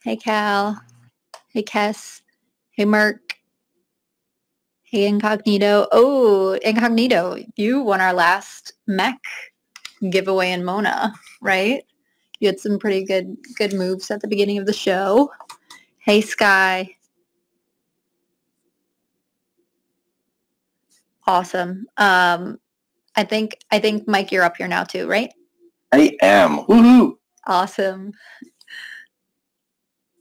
Hey, Cal. Hey, Kess. Hey, Merc. Hey, Incognito. Oh, Incognito, you won our last mech giveaway in Mona, right? You had some pretty good moves at the beginning of the show. Hey, Sky. Awesome. I think Mike, you're up here now too, right? I am. Woohoo! Awesome.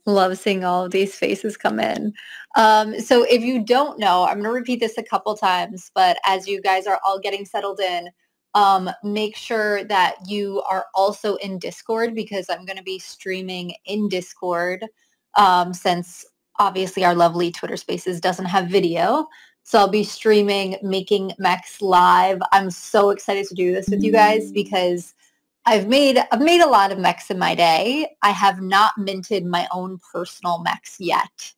Love seeing all of these faces come in. So if you don't know, I'm going to repeat this a couple times, but as you guys are all getting settled in, make sure that you are also in Discord, because I'm going to be streaming in Discord since obviously our lovely Twitter Spaces doesn't have video. So I'll be streaming Making Mechs live. I'm so excited to do this with you guys because I've made a lot of mechs in my day. I have not minted my own personal mechs yet.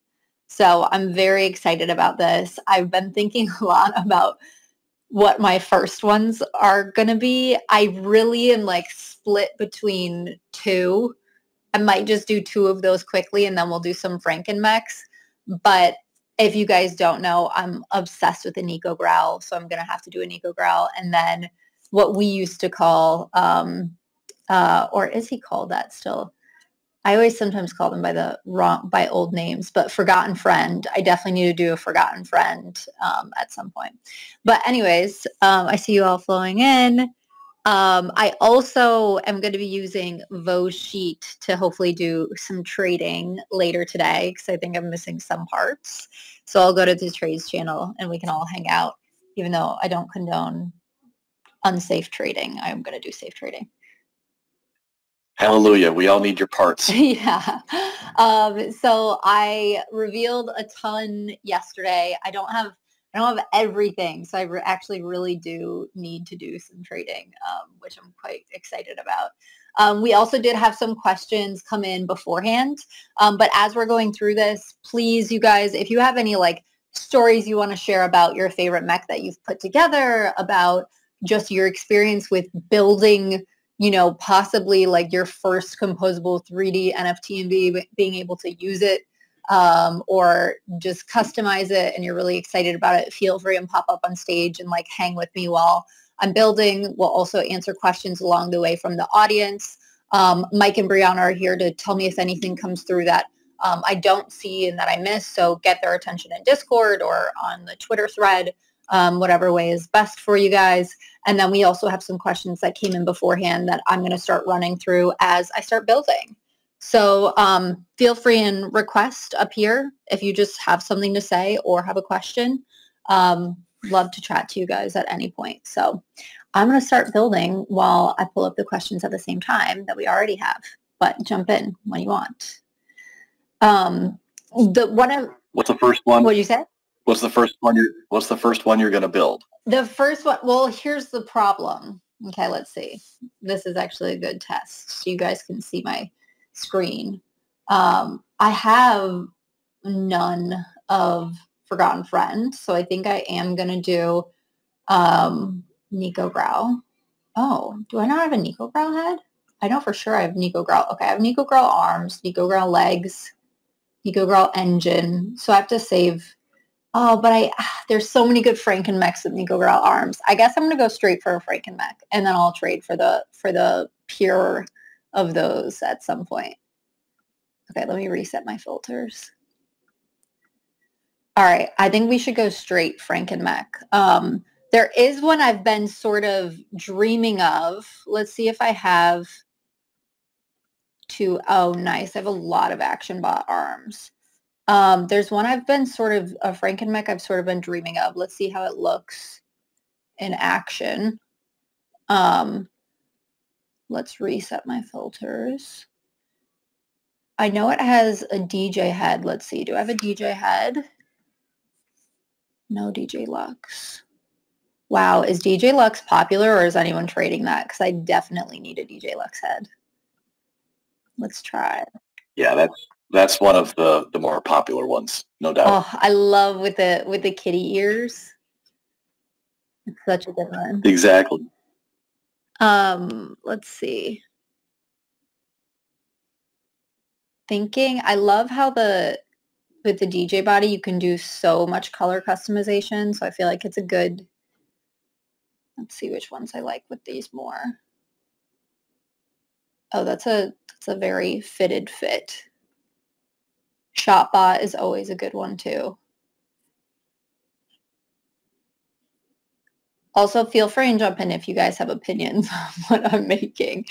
So I'm very excited about this. I've been thinking a lot about what my first ones are going to be. I really am like split between two. I might just do two of those quickly and then we'll do some Franken mechs. But if you guys don't know, I'm obsessed with the Nico Growl. So I'm going to have to do a Nico Growl. And then what we used to call or is he called that still? I always sometimes call them by old names, but Forgotten Friend. I definitely need to do a Forgotten Friend at some point. But anyways, I see you all flowing in. I also am going to be using Vo's sheet to hopefully do some trading later today because I think I'm missing some parts. So I'll go to the trades channel and we can all hang out, even though I don't condone unsafe trading. I'm going to do safe trading. Hallelujah. We all need your parts. Yeah. So I revealed a ton yesterday. I don't have everything. So I actually really do need to do some trading, which I'm quite excited about. We also did have some questions come in beforehand. But as we're going through this, please, you guys, if you have any like stories you want to share about your favorite mech that you've put together, about just your experience with building, you know, possibly like your first composable 3D NFT and being able to use it, or just customize it and you're really excited about it, feel free and pop up on stage and like hang with me while I'm building. We'll also answer questions along the way from the audience. Mike and Brianna are here to tell me if anything comes through that I don't see and that I miss. So get their attention in Discord or on the Twitter thread, whatever way is best for you guys. And then we also have some questions that came in beforehand that I'm going to start running through as I start building. So feel free and request up here if you just have something to say or have a question. Love to chat to you guys at any point. So I'm going to start building while I pull up the questions at the same time that we already have. But jump in when you want. What's the first one? What did you say? What's the first one you're going to build? The first one, well, here's the problem. Okay, let's see. This is actually a good test. So you guys can see my screen. I have none of Forgotten Friend, so I think I am going to do Nico Growl. Oh, do I not have a Nico Growl head? I know for sure I have Nico Growl. Okay, I have Nico Growl arms, Nico Growl legs, Nico Growl engine. So I have to save. Oh, but there's so many good Franken mechs with Nico Growl arms. I guess I'm gonna go straight for a Franken mech, and then I'll trade for the pure of those at some point. Okay, let me reset my filters. All right, I think we should go straight Franken mech. There is one I've been sort of dreaming of. Let's see if I have two. Oh, nice. I have a lot of Action Bot arms. There's one I've been sort of, a Franken mech I've sort of been dreaming of. Let's see how it looks in action. Let's reset my filters. I know it has a DJ head. Let's see. Do I have a DJ head? No DJ Lux. Wow. Is DJ Lux popular or is anyone trading that? Because I definitely need a DJ Lux head. Let's try it. Yeah, that's one of the more popular ones, no doubt. Oh, I love with the kitty ears. It's such a good one. Exactly. Let's see. thinking, I love how with the DJ body, you can do so much color customization. So I feel like it's a good, let's see which ones I like with these more. Oh, that's a very fitted fit. Shopbot is always a good one too. Also, feel free and jump in if you guys have opinions on what I'm making.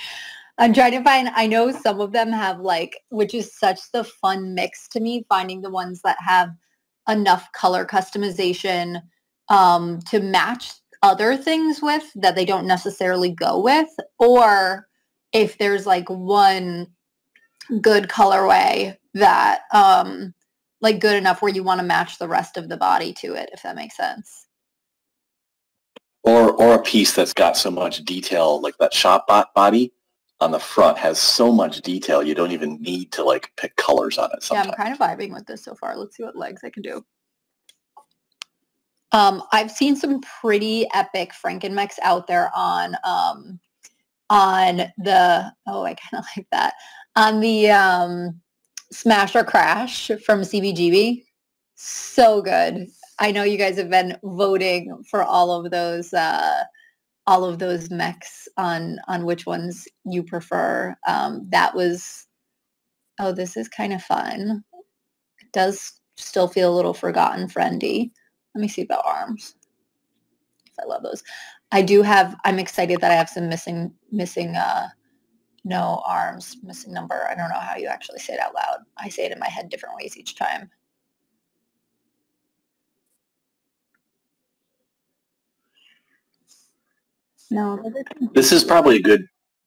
I'm trying to find, I know some of them have like, which is such the fun mix to me, finding the ones that have enough color customization to match other things with that they don't necessarily go with, or if there's like one good colorway that like good enough where you want to match the rest of the body to it, if that makes sense. Or a piece that's got so much detail, like that ShopBot body on the front has so much detail you don't even need to like pick colors on it sometimes. Yeah, I'm kind of vibing with this so far. Let's see what legs I can do. I've seen some pretty epic Franken-Mechs out there on the, oh, I kind of like that, on the Smash or Crash from CBGB. So good. I know you guys have been voting for all of those mechs on which ones you prefer. That was, oh, this is kind of fun. It does still feel a little forgotten friendly. Let me see about arms. I love those. I'm excited that I have some missing no arms, missing number. I don't know how you actually say it out loud. I say it in my head different ways each time. No. This is probably a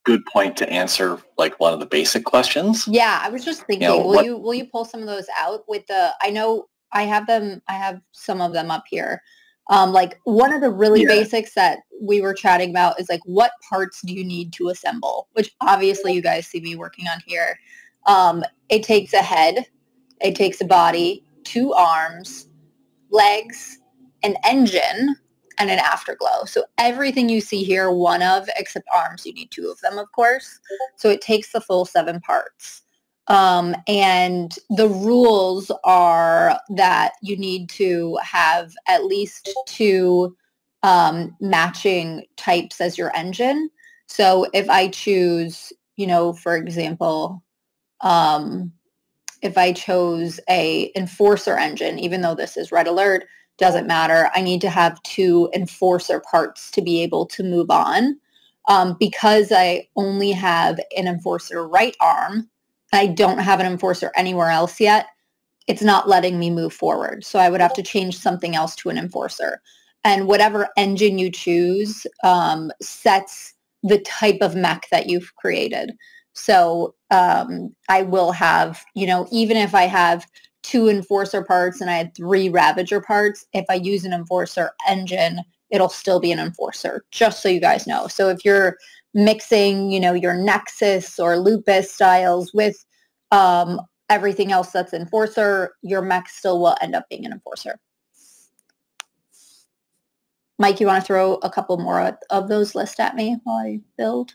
good point to answer like one of the basic questions. Yeah, I was just thinking, will you pull some of those out with the, I know I have some of them up here. Like one of the really basics that we were chatting about is like, what parts do you need to assemble? Which obviously you guys see me working on here. It takes a head, it takes a body, 2 arms, legs, an engine, and an afterglow. So everything you see here, one of, except arms, you need 2 of them, of course. So it takes the full 7 parts. And the rules are that you need to have at least 2 matching types as your engine. So if I choose, for example, if I chose a enforcer engine, even though this is red alert, doesn't matter. I need to have 2 enforcer parts to be able to move on. Because I only have an enforcer right arm, I don't have an enforcer anywhere else yet, it's not letting me move forward. So I would have to change something else to an enforcer. And whatever engine you choose sets the type of mech that you've created. So I will have, even if I have 2 enforcer parts and I had 3 Ravager parts, if I use an enforcer engine, it'll still be an enforcer, just so you guys know. So if you're mixing, your Nexus or Lupus styles with everything else that's enforcer, your mech still will end up being an enforcer. Mike, you want to throw a couple more of those lists at me while I build?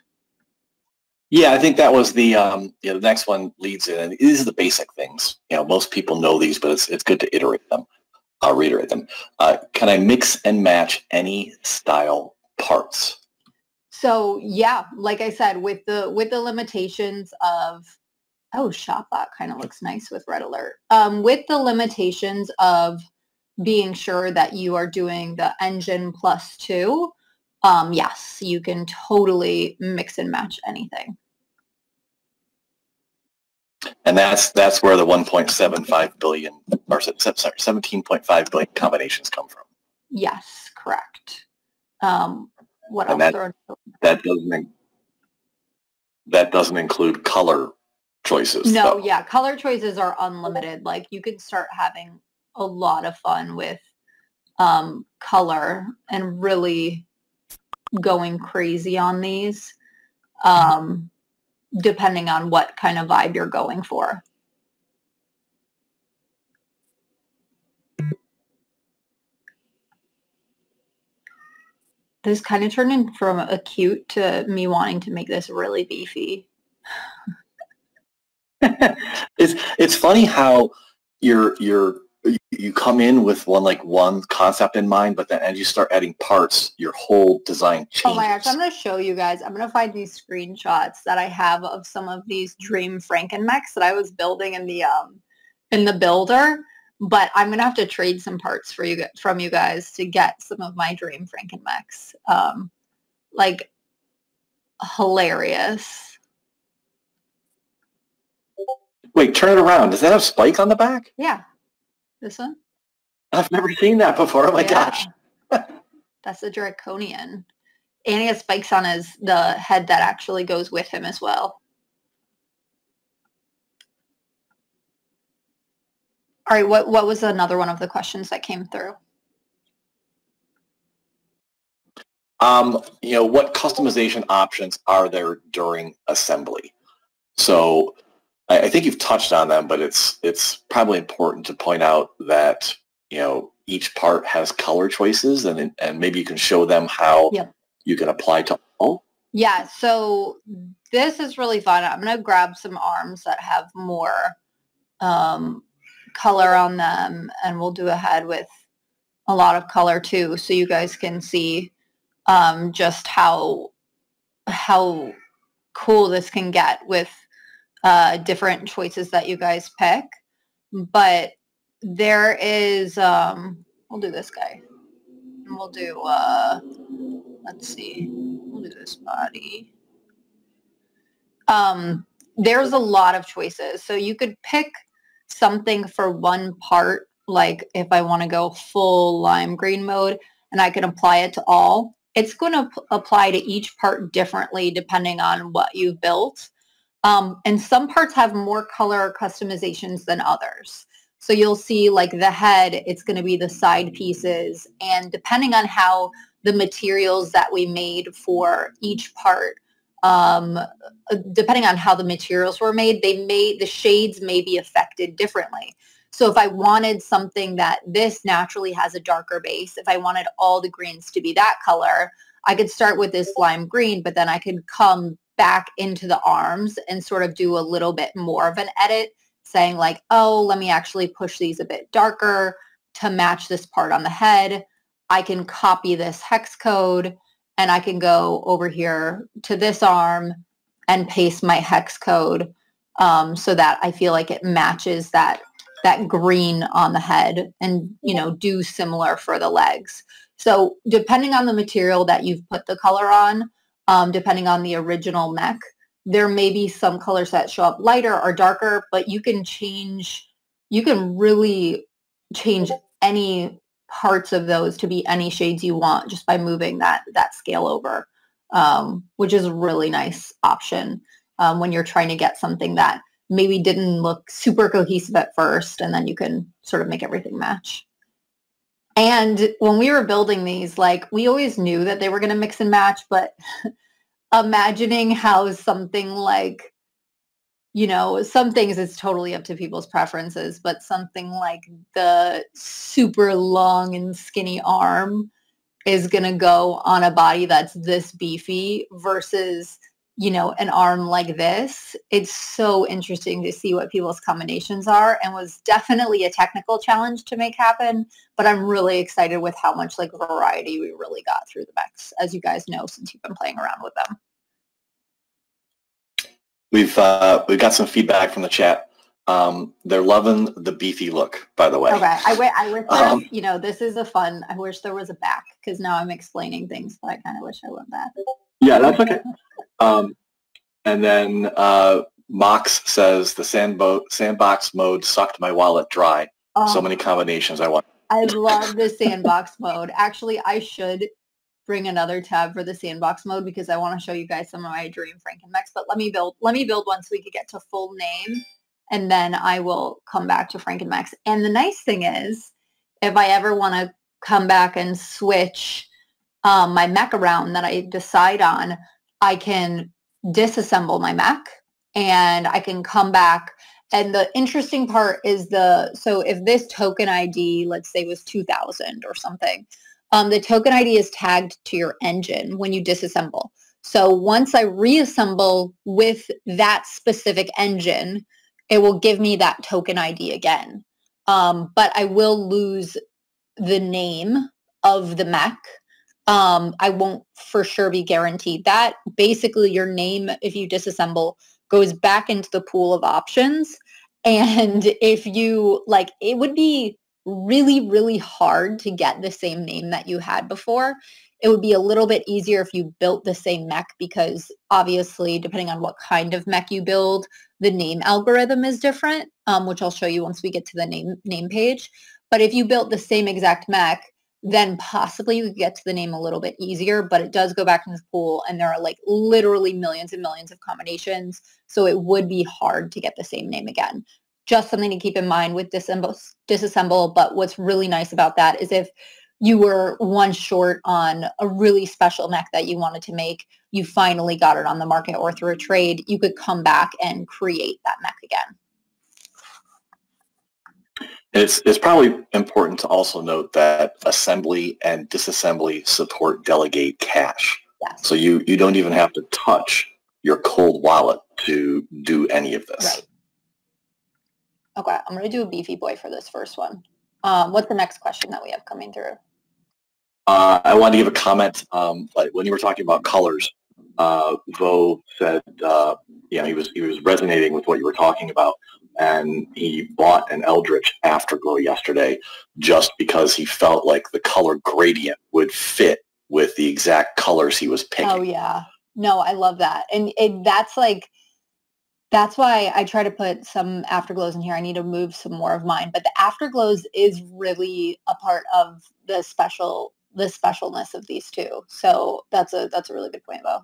Yeah, I think that was the the next one leads in. And these are the basic things. Most people know these, but it's good to iterate them. I'll reiterate them. Can I mix and match any style parts? So yeah, like I said, with the limitations of, oh, ShopBot kind of looks nice with red alert. With the limitations of being sure that you are doing the engine plus 2, yes, you can totally mix and match anything. And that's where the 1.75 billion, or sorry, 17.5 billion combinations come from. Yes, correct. What and else? That doesn't include color choices. No, though. Yeah, color choices are unlimited. Like you can start having a lot of fun with color and really going crazy on these, depending on what kind of vibe you're going for. This kind of turned in from a cute to me wanting to make this really beefy. It's funny how you come in with one concept in mind, but then as you start adding parts, your whole design changes. Oh my gosh, I'm going to show you guys. I'm going to find these screenshots that I have of some of these dream Franken-Mechs that I was building in the builder. But I'm going to have to trade some parts from you guys to get some of my dream Franken-Mechs. Like, hilarious. Wait, turn it around. Does that have spike on the back? Yeah. This one? I've never seen that before. Oh my gosh. That's a draconian. And he has spikes on the head that actually goes with him as well. All right, what was another one of the questions that came through? What customization options are there during assembly? So I think you've touched on them, but it's probably important to point out that, each part has color choices, and maybe you can show them how you can apply to all. Yeah, so this is really fun. I'm going to grab some arms that have more color on them, and we'll do a head with a lot of color too, so you guys can see just how cool this can get with different choices that you guys pick. But there is, we'll do this guy. And we'll do, let's see, we'll do this body. There's a lot of choices. So you could pick something for one part, like if I want to go full lime green mode, and I can apply it to all. It's going to apply to each part differently depending on what you've built. And some parts have more color customizations than others. So you'll see like the head, it's going to be the side pieces. And depending on how the materials that we made for each part, depending on how the materials were made, the shades may be affected differently. So if I wanted something that this naturally has a darker base, if I wanted all the greens to be that color, I could start with this lime green, but then I could come back into the arms and sort of do a little bit more of an edit, saying like, oh, let me actually push these a bit darker to match this part on the head. I can copy this hex code and I can go over here to this arm and paste my hex code so that I feel like it matches that green on the head, and, do similar for the legs. So depending on the material that you've put the color on, depending on the original mech, there may be some colors that show up lighter or darker, but you can really change any parts of those to be any shades you want just by moving that scale over, which is a really nice option when you're trying to get something that maybe didn't look super cohesive at first, and then you can sort of make everything match. And when we were building these, like, we always knew that they were going to mix and match, but imagining how something like, some things it's totally up to people's preferences, but something like the super long and skinny arm is going to go on a body that's this beefy versus, an arm like this. It's so interesting to see what people's combinations are, and was definitely a technical challenge to make happen, but I'm really excited with how much like variety we really got through the mechs, as you guys know, since you've been playing around with them. We've got some feedback from the chat. They're loving the beefy look, by the way. Okay, I wish this is a fun. I wish there was a back, because now I'm explaining things, but I kind of wish I went back. Yeah, that's okay. And then Mox says the sandbox mode sucked my wallet dry. So many combinations I want. I love the sandbox mode. Actually, I should bring another tab for the sandbox mode, because I want to show you guys some of my dream Franken-Mechs. But let me build one so we could get to full name, and then I will come back to Franken-Mechs. And the nice thing is, if I ever want to come back and switch my mech around that I decide on, I can disassemble my mech and I can come back. And the interesting part is so if this token ID, let's say, was 2000 or something, the token ID is tagged to your engine when you disassemble. So once I reassemble with that specific engine, it will give me that token ID again. But I will lose the name of the mech. I won't for sure be guaranteed that. Basically, your name, if you disassemble, goes back into the pool of options. And if you, like, it would be really, really hard to get the same name that you had before. It would be a little bit easier if you built the same mech, because obviously, depending on what kind of mech you build, the name algorithm is different, which I'll show you once we get to the name page. But if you built the same exact mech, then possibly you could get to the name a little bit easier, but it does go back into the pool, and there are like literally millions and millions of combinations, so it would be hard to get the same name again. Just something to keep in mind with disassemble, but what's really nice about that is if you were one short on a really special mech that you wanted to make, you finally got it on the market or through a trade, you could come back and create that mech again. It's probably important to also note that assembly and disassembly support delegate cache. Yes. So you don't even have to touch your cold wallet to do any of this. Right. Okay, I'm going to do a beefy boy for this first one. What's the next question that we have coming through? I wanted to give a comment. Like when you were talking about colors, Vo said, he was resonating with what you were talking about, and he bought an Eldritch Afterglow yesterday just because he felt like the color gradient would fit with the exact colors he was picking. Oh yeah, no, I love that, and that's why I try to put some afterglows in here. I need to move some more of mine, but the afterglows is really a part of the specialness of these two. So that's a really good point, Bo.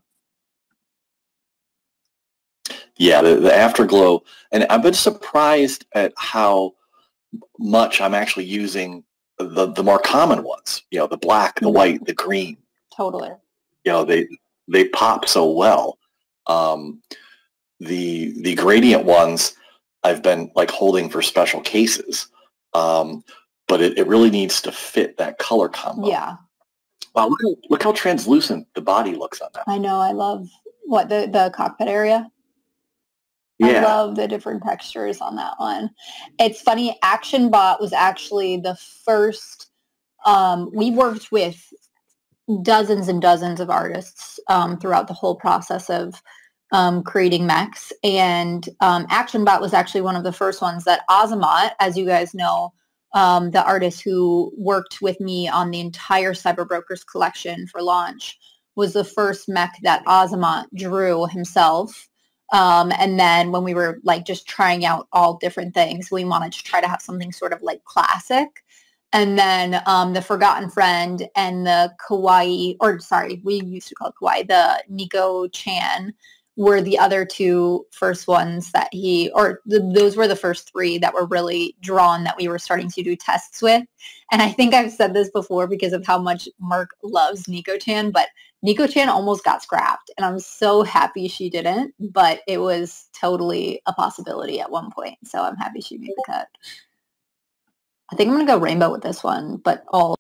Yeah, the afterglow, and I've been surprised at how much I'm actually using the more common ones. You know, the black, the white, the green. Totally. You know, they pop so well. The gradient ones I've been like holding for special cases, but it really needs to fit that color combo. Yeah. Wow, look how translucent the body looks on that. I know. I love the cockpit area. Yeah. I love the different textures on that one. It's funny. ActionBot was actually the first. We worked with dozens and dozens of artists throughout the whole process of creating mechs, and ActionBot was actually one of the first ones that Azamat, as you guys know, the artist who worked with me on the entire CyberBrokers collection for launch, was the first mech that Azamat drew himself. And then when we were like just trying out all different things, we wanted to try to have something sort of like classic. And then the Forgotten Friend and the Kawaii, or sorry, we used to call it Kawaii, the Nico Chan, were the other two first ones that those were the first three that were really drawn that we were starting to do tests with. And I think I've said this before because of how much Merck loves Nico Chan, but Nico Chan almost got scrapped, and I'm so happy she didn't, but it was totally a possibility at one point. So I'm happy she made the cut. I think I'm going to go rainbow with this one, but I'm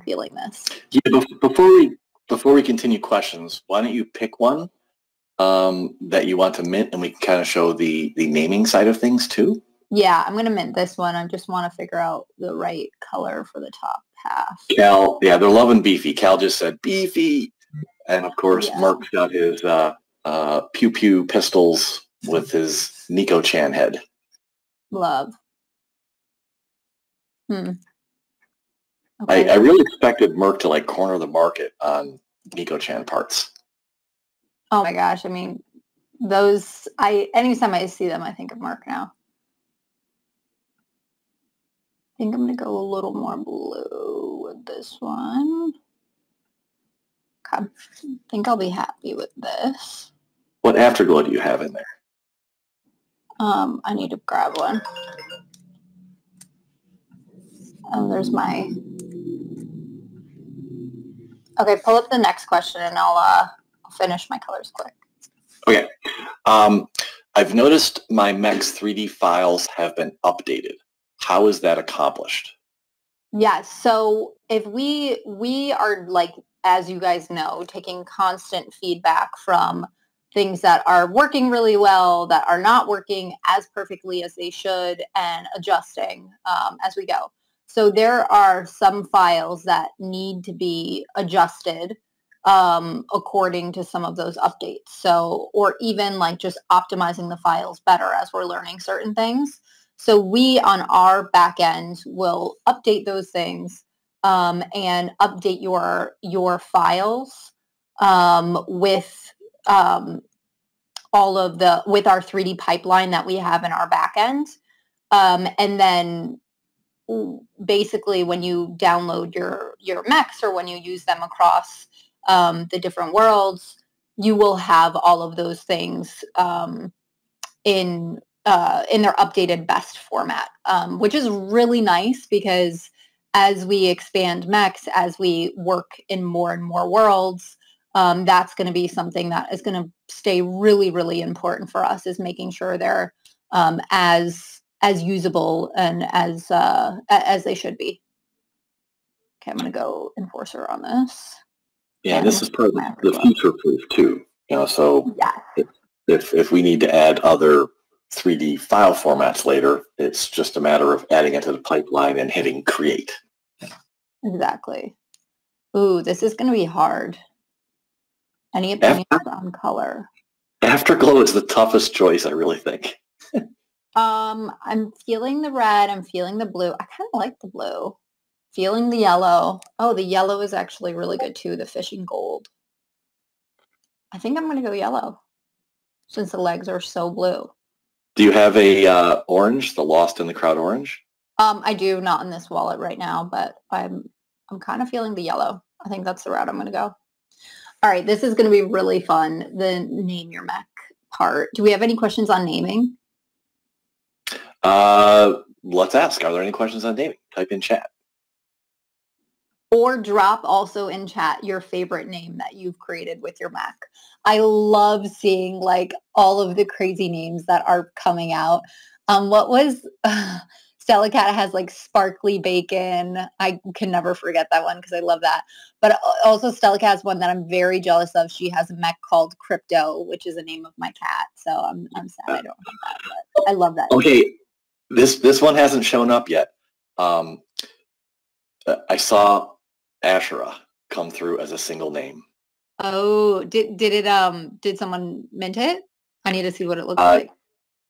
feeling this. Yeah, before we continue questions, why don't you pick one that you want to mint, and we can kind of show the naming side of things too? Yeah, I'm going to mint this one. I just want to figure out the right color for the top half. Cal, yeah, they're loving beefy. Cal just said beefy. And of course, yeah. Merck's got his pew-pew pistols with his Nico Chan head. Love. Okay. I really expected Merck to like corner the market on Nico Chan parts. Oh my gosh. I mean, those, anytime I see them, I think of Merck now. I think I'm going to go a little more blue with this one. Okay. I think I'll be happy with this. What afterglow do you have in there? I need to grab one. Oh, there's my... Okay, pull up the next question and I'll finish my colors quick. Okay. I've noticed my Mechs 3D files have been updated. How is that accomplished? Yeah, so if we are, like, as you guys know, taking constant feedback from things that are working really well, that are not working as perfectly as they should, and adjusting as we go. So there are some files that need to be adjusted according to some of those updates. So, or even like just optimizing the files better as we're learning certain things. So we on our back end will update those things and update your files with all of the, with our 3D pipeline that we have in our back end. And then basically when you download your mechs, or when you use them across the different worlds, you will have all of those things in their updated best format, which is really nice, because as we expand mechs, as we work in more and more worlds, that's going to be something that is going to stay really, really important for us, is making sure they're as usable and as they should be. Okay, I'm going to go Enforcer on this. Yeah, and this is part of the future proof too. You know, so yeah. if we need to add other 3D file formats later, it's just a matter of adding it to the pipeline and hitting create. Exactly. Ooh, this is going to be hard. Any opinions on color? Afterglow is the toughest choice, I really think. I'm feeling the red. I'm feeling the blue. I kind of like the blue. Feeling the yellow. Oh, the yellow is actually really good too. The fishing gold. I think I'm going to go yellow, since the legs are so blue. Do you have a orange, the Lost in the Crowd orange? I do, not in this wallet right now, but I'm kind of feeling the yellow. I think that's the route I'm going to go. All right, this is going to be really fun, the name your mech part. Do we have any questions on naming? Let's ask. Are there any questions on naming? Type in chat. Or drop also in chat your favorite name that you've created with your mech. I love seeing like all of the crazy names that are coming out. What was Stella Cat has like sparkly bacon. I can never forget that one because I love that. But also Stella Cat has one that I'm very jealous of. She has a mech called Crypto, which is the name of my cat. So I'm sad I don't have that, but I love that. Okay, this one hasn't shown up yet. I saw Asherah come through as a single name. Oh, did someone mint it? I need to see what it looks like.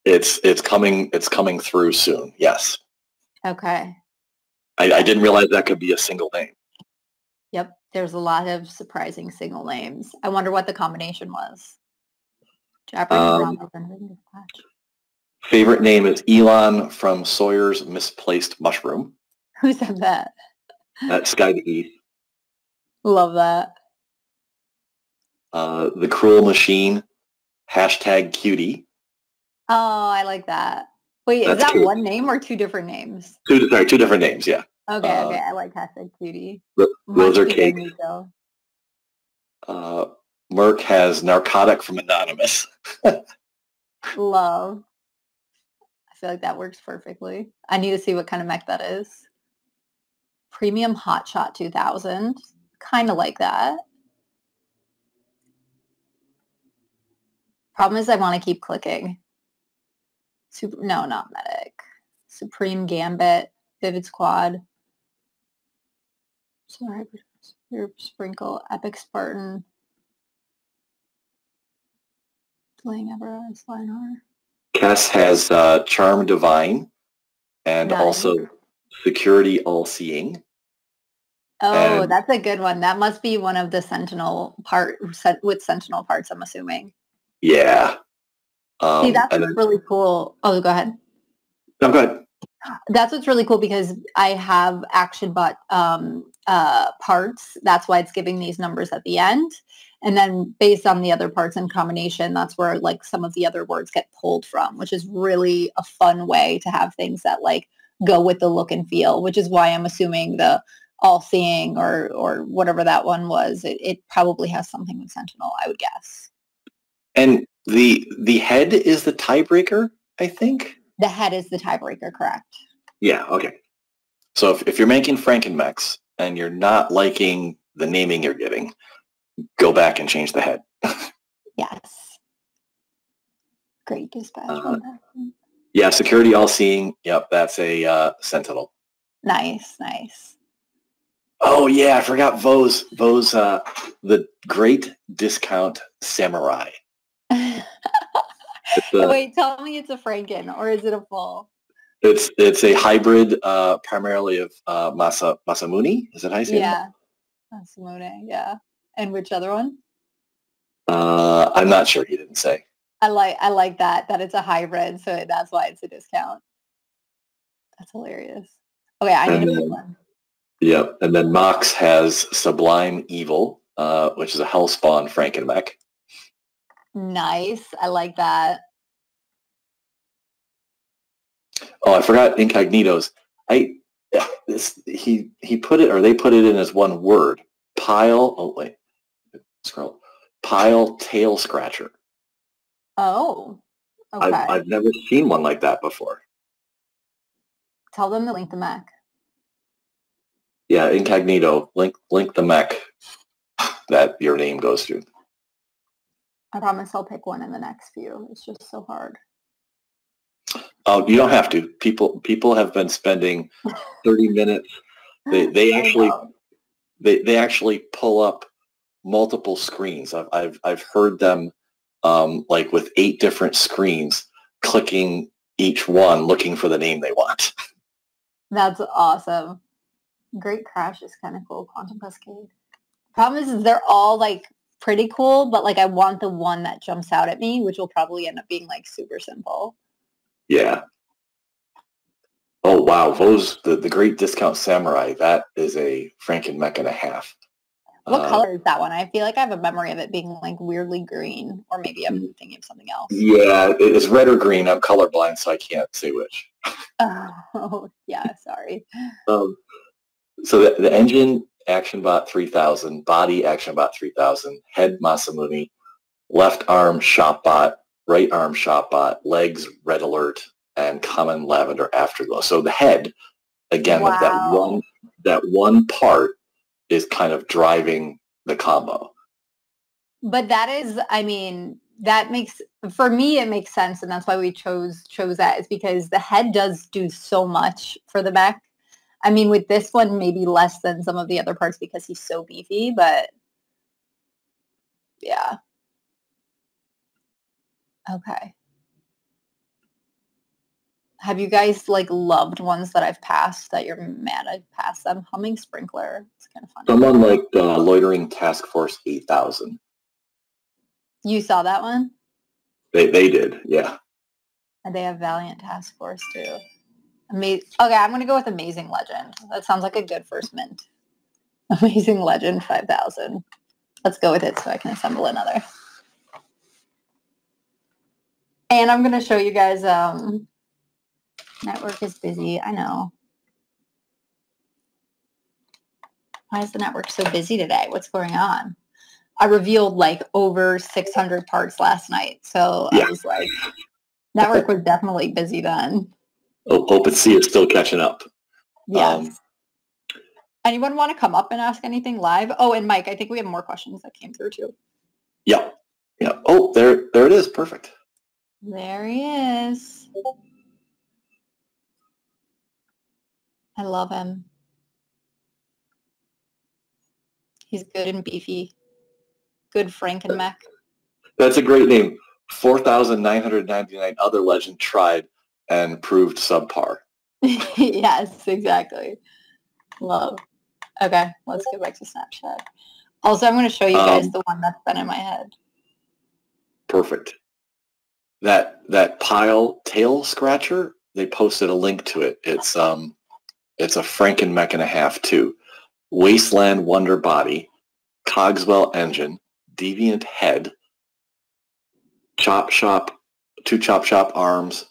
It's coming through soon. Yes. Okay. I didn't realize that could be a single name. Yep. There's a lot of surprising single names. I wonder what the combination was. Favorite name is Elon from Sawyer's Misplaced Mushroom. Who said that? That's Sky to East. Love that. The Cruel Machine, #cutie. Oh, I like that. Wait, is that one name or two different names? Two different names, yeah. Okay, I like #cutie. Those are cake. Merc has Narcotic from Anonymous. Love. I feel like that works perfectly. I need to see what kind of mech that is. Premium Hotshot 2000. Kind of like that. Problem is I want to keep clicking. No, not Medic. Supreme Gambit. Vivid Squad. Sorry, Sprinkle. Epic Spartan. Playing Everest. Lionheart. Kess has Charm Divine and also Security All-Seeing. Oh, that's a good one. That must be one of the Sentinel with Sentinel parts, I'm assuming. Yeah. See, that's really cool. Oh, go ahead. No, go ahead. That's what's really cool, because I have ActionBot parts. That's why it's giving these numbers at the end. And then based on the other parts in combination, that's where like some of the other words get pulled from, which is really a fun way to have things that like go with the look and feel, which is why I'm assuming the All-Seeing or whatever that one was, it probably has something with Sentinel, I would guess. And the head is the tiebreaker, I think? The head is the tiebreaker, correct. Yeah, okay. So if you're making Frankenmechs and you're not liking the naming you're getting, go back and change the head. Yes. Great dispatch. Yeah, security all-seeing. Yep, that's a Sentinel. Nice, nice. Oh yeah, I forgot Vose. Vose, the Great Discount Samurai. Wait, tell me it's a Franken, or is it a full? It's a hybrid, primarily of Masamune. Is that how you say Yeah, Masamune. Yeah, and which other one? I'm not sure. He didn't say. I like that it's a hybrid, so that's why it's a discount. That's hilarious. Okay, I need to pick one. Yep, and then Mox has Sublime Evil, which is a Hellspawn Frankenmech. Nice, I like that. Oh, I forgot Incognitos. He put it, or they put it in as one word. Pile. Oh wait, scroll. Pile Tail Scratcher. Oh, okay. I've never seen one like that before. Tell them to link the mech. Yeah, Incognito. Link the mech that your name goes through. I promise I'll pick one in the next few. It's just so hard. Oh, you don't have to. People have been spending 30 minutes. They actually pull up multiple screens. I've heard them like with 8 different screens, clicking each one, looking for the name they want. That's awesome. Great Crash is kind of cool. Quantum Cascade. Problem is they're all like pretty cool, but like I want the one that jumps out at me, which will probably end up being like super simple. Yeah. Oh wow, those the Great Discount Samurai. That is a Frankenmech and a half. What color is that one? I feel like I have a memory of it being like weirdly green, or maybe I'm thinking of something else. Yeah, it's red or green. I'm colorblind, so I can't say which. Oh yeah, sorry. So the engine ActionBot 3000, body ActionBot 3000, head Masamune, left arm ShopBot, right arm ShopBot, legs Red Alert, and common Lavender Afterglow. So the head, again, Wow. that one part is kind of driving the combo. But that is, I mean, that makes, for me, it makes sense, and that's why we chose that, is because the head does do so much for the mech. I mean, with this one, maybe less than some of the other parts because he's so beefy, but yeah. Okay. Have you guys like loved ones that I've passed that you're mad I passed them? Humming Sprinkler. It's kind of fun. Someone like Loitering Task Force 8000. You saw that one? They did, yeah. And they have Valiant Task Force too. Okay, I'm going to go with Amazing Legend. That sounds like a good first mint. Amazing Legend 5000. Let's go with it so I can assemble another. And I'm going to show you guys, network is busy. I know. Why is the network so busy today? What's going on? I revealed like over 600 parts last night. So yeah. I was like, network was definitely busy then. OpenSea is still catching up. Yes. Anyone want to come up and ask anything live? Oh, and Mike, I think we have more questions that came through too. Yeah. Yeah. Oh, there it is. Perfect. There he is. I love him. He's good and beefy. Good Frankenmech. That's a great name. 4,999 other legend tried and proved subpar. Yes, exactly. Love. Okay, let's go back to Snapchat. Also, I'm going to show you guys the one that's been in my head. Perfect. That Pile Tail Scratcher, they posted a link to it. It's a Frankenmech and a half too. Wasteland Wonder Body, Cogswell Engine, Deviant Head, Chop Shop, 2 Chop Shop arms,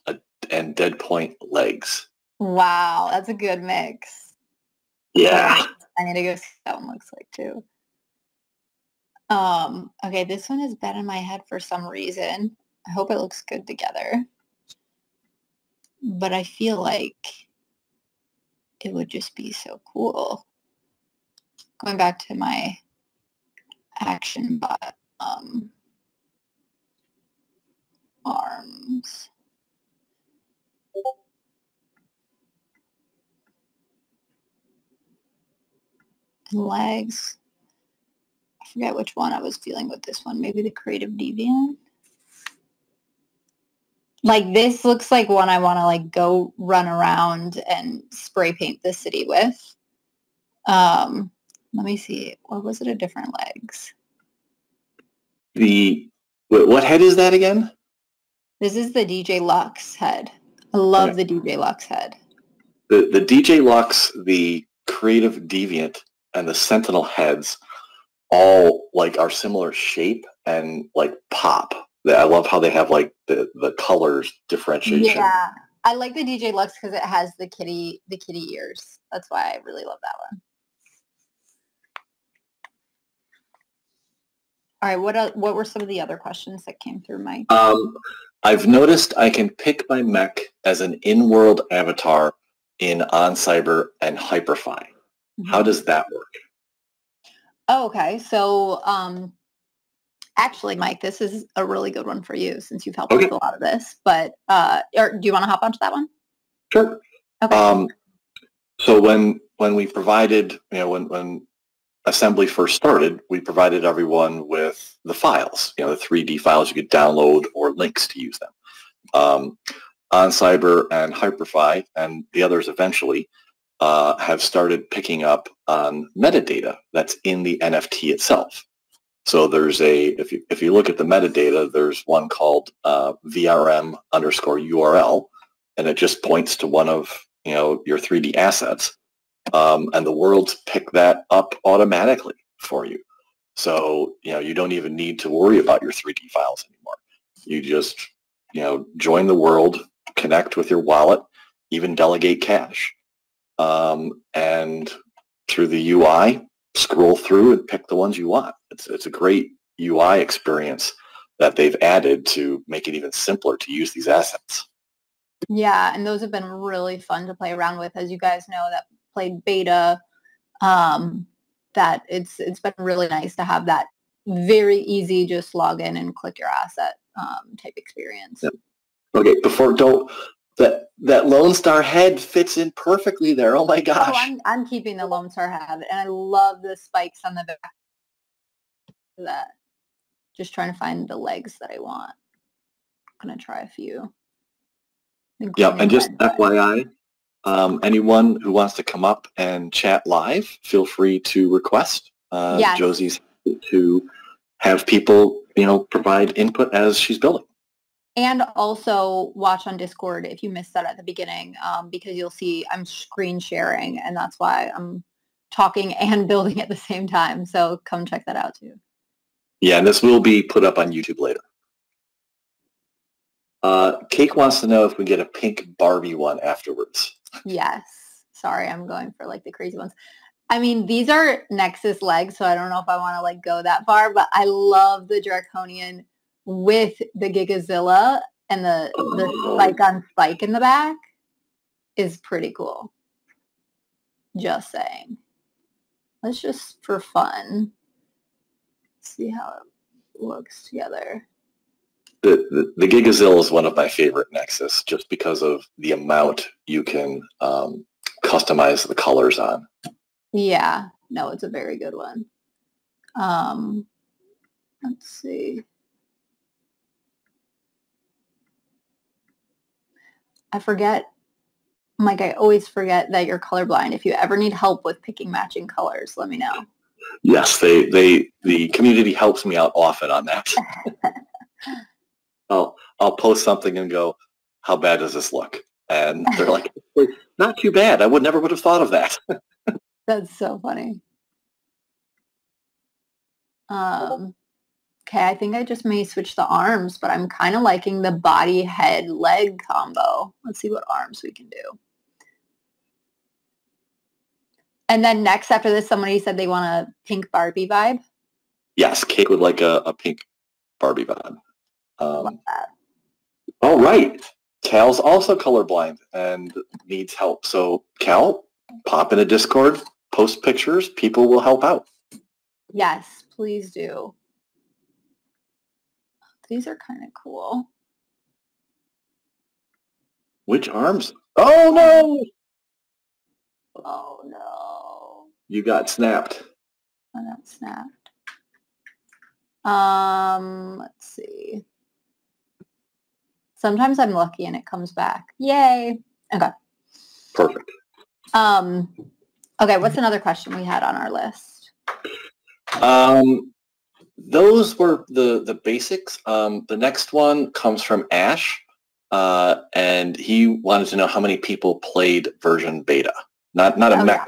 and Dead Point legs. Wow, that's a good mix. Yeah. I need to go see what that one looks like too. Okay, this one has been in my head for some reason. I hope it looks good together. But I feel like it would just be so cool. Going back to my action bot. arms. And legs. I forget which one I was dealing with this one. Maybe the Creative Deviant. Like this looks like one I want to like go run around and spray paint the city with. Let me see. Or was it a different legs? What head is that again? This is the DJ Lux head. I love the DJ Lux head. The DJ Lux, the Creative Deviant, and the Sentinel heads all like are similar shape and like pop. I love how they have like the colors differentiation. Yeah, I like the DJ Lux because it has the kitty ears. That's why I really love that one. All right, what were some of the other questions that came through, Mike? I've noticed I can pick my mech as an in-world avatar in OnCyber and Hyperfy. Mm-hmm. How does that work? Oh, okay. So actually, Mike, this is a really good one for you since you've helped with a lot of this. But do you want to hop onto that one? Sure. Okay. So when we provided, when assembly first started, we provided everyone with the files, the 3D files you could download or links to use them. OnCyber and Hyperfy and the others eventually have started picking up on metadata that's in the NFT itself. So there's if you look at the metadata, there's one called VRM_URL, and it just points to one of your 3D assets, and the worlds pick that up automatically for you. So you don't even need to worry about your 3D files anymore. You just join the world, connect with your wallet, even delegate cash. And through the UI, scroll through and pick the ones you want. It's a great UI experience that they've added to make it even simpler to use these assets. Yeah, and those have been really fun to play around with. As you guys know that played beta, that it's been really nice to have that very easy, just log in and click your asset type experience. Yep. Okay, that Lone Star head fits in perfectly there. Oh my gosh. Oh, I'm keeping the Lone Star head, and I love the spikes on the back of that. Just trying to find the legs that I want. I'm going to try a few. Yeah, and just FYI, anyone who wants to come up and chat live, feel free to request. Yes. Josie's to have people, provide input as she's building. And also watch on Discord if you missed that at the beginning, because you'll see I'm screen sharing, and that's why I'm talking and building at the same time. So come check that out too. Yeah, and this will be put up on YouTube later. Cake wants to know if we get a pink Barbie one afterwards. Yes. Sorry, I'm going for like the crazy ones. I mean, these are Nexus legs, so I don't know if I want to like go that far, but I love the Draconian with the Gigazilla, and the spike on spike in the back is pretty cool. Just saying. Let's just, for fun, see how it looks together. The Gigazilla is one of my favorite Nexus, just because of the amount you can customize the colors on. Yeah, no, it's a very good one. Let's see. I forget, Mike, I always forget that you're colorblind. If you ever need help with picking matching colors, let me know. Yes, the community helps me out often on that. I'll post something and go, how bad does this look? And they're like, not too bad. I never would have thought of that. That's so funny. Okay, I think I just may switch the arms, but I'm kind of liking the body, head, leg combo. Let's see what arms we can do. And then next after this, somebody said they want a pink Barbie vibe. Yes, Kate would like a pink Barbie vibe. Love that. All right. Cal's also colorblind and needs help. So Cal, pop in a Discord, post pictures. People will help out. Yes, please do. These are kind of cool. Which arms? Oh no! Oh no. You got snapped. I got snapped. Let's see. Sometimes I'm lucky and it comes back. Yay. Okay. Perfect. Okay, what's another question we had on our list? Those were the basics. The next one comes from Ash, and he wanted to know how many people played version beta. Not a Mech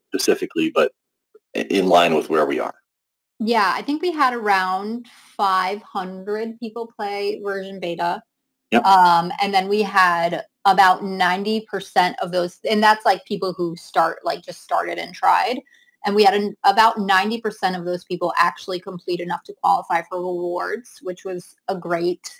specifically, but in line with where we are. Yeah, I think we had around 500 people play version beta. Yep. And then we had about 90% of those, and that's like people who just started and tried. And we had about 90% of those people actually complete enough to qualify for rewards, which was a great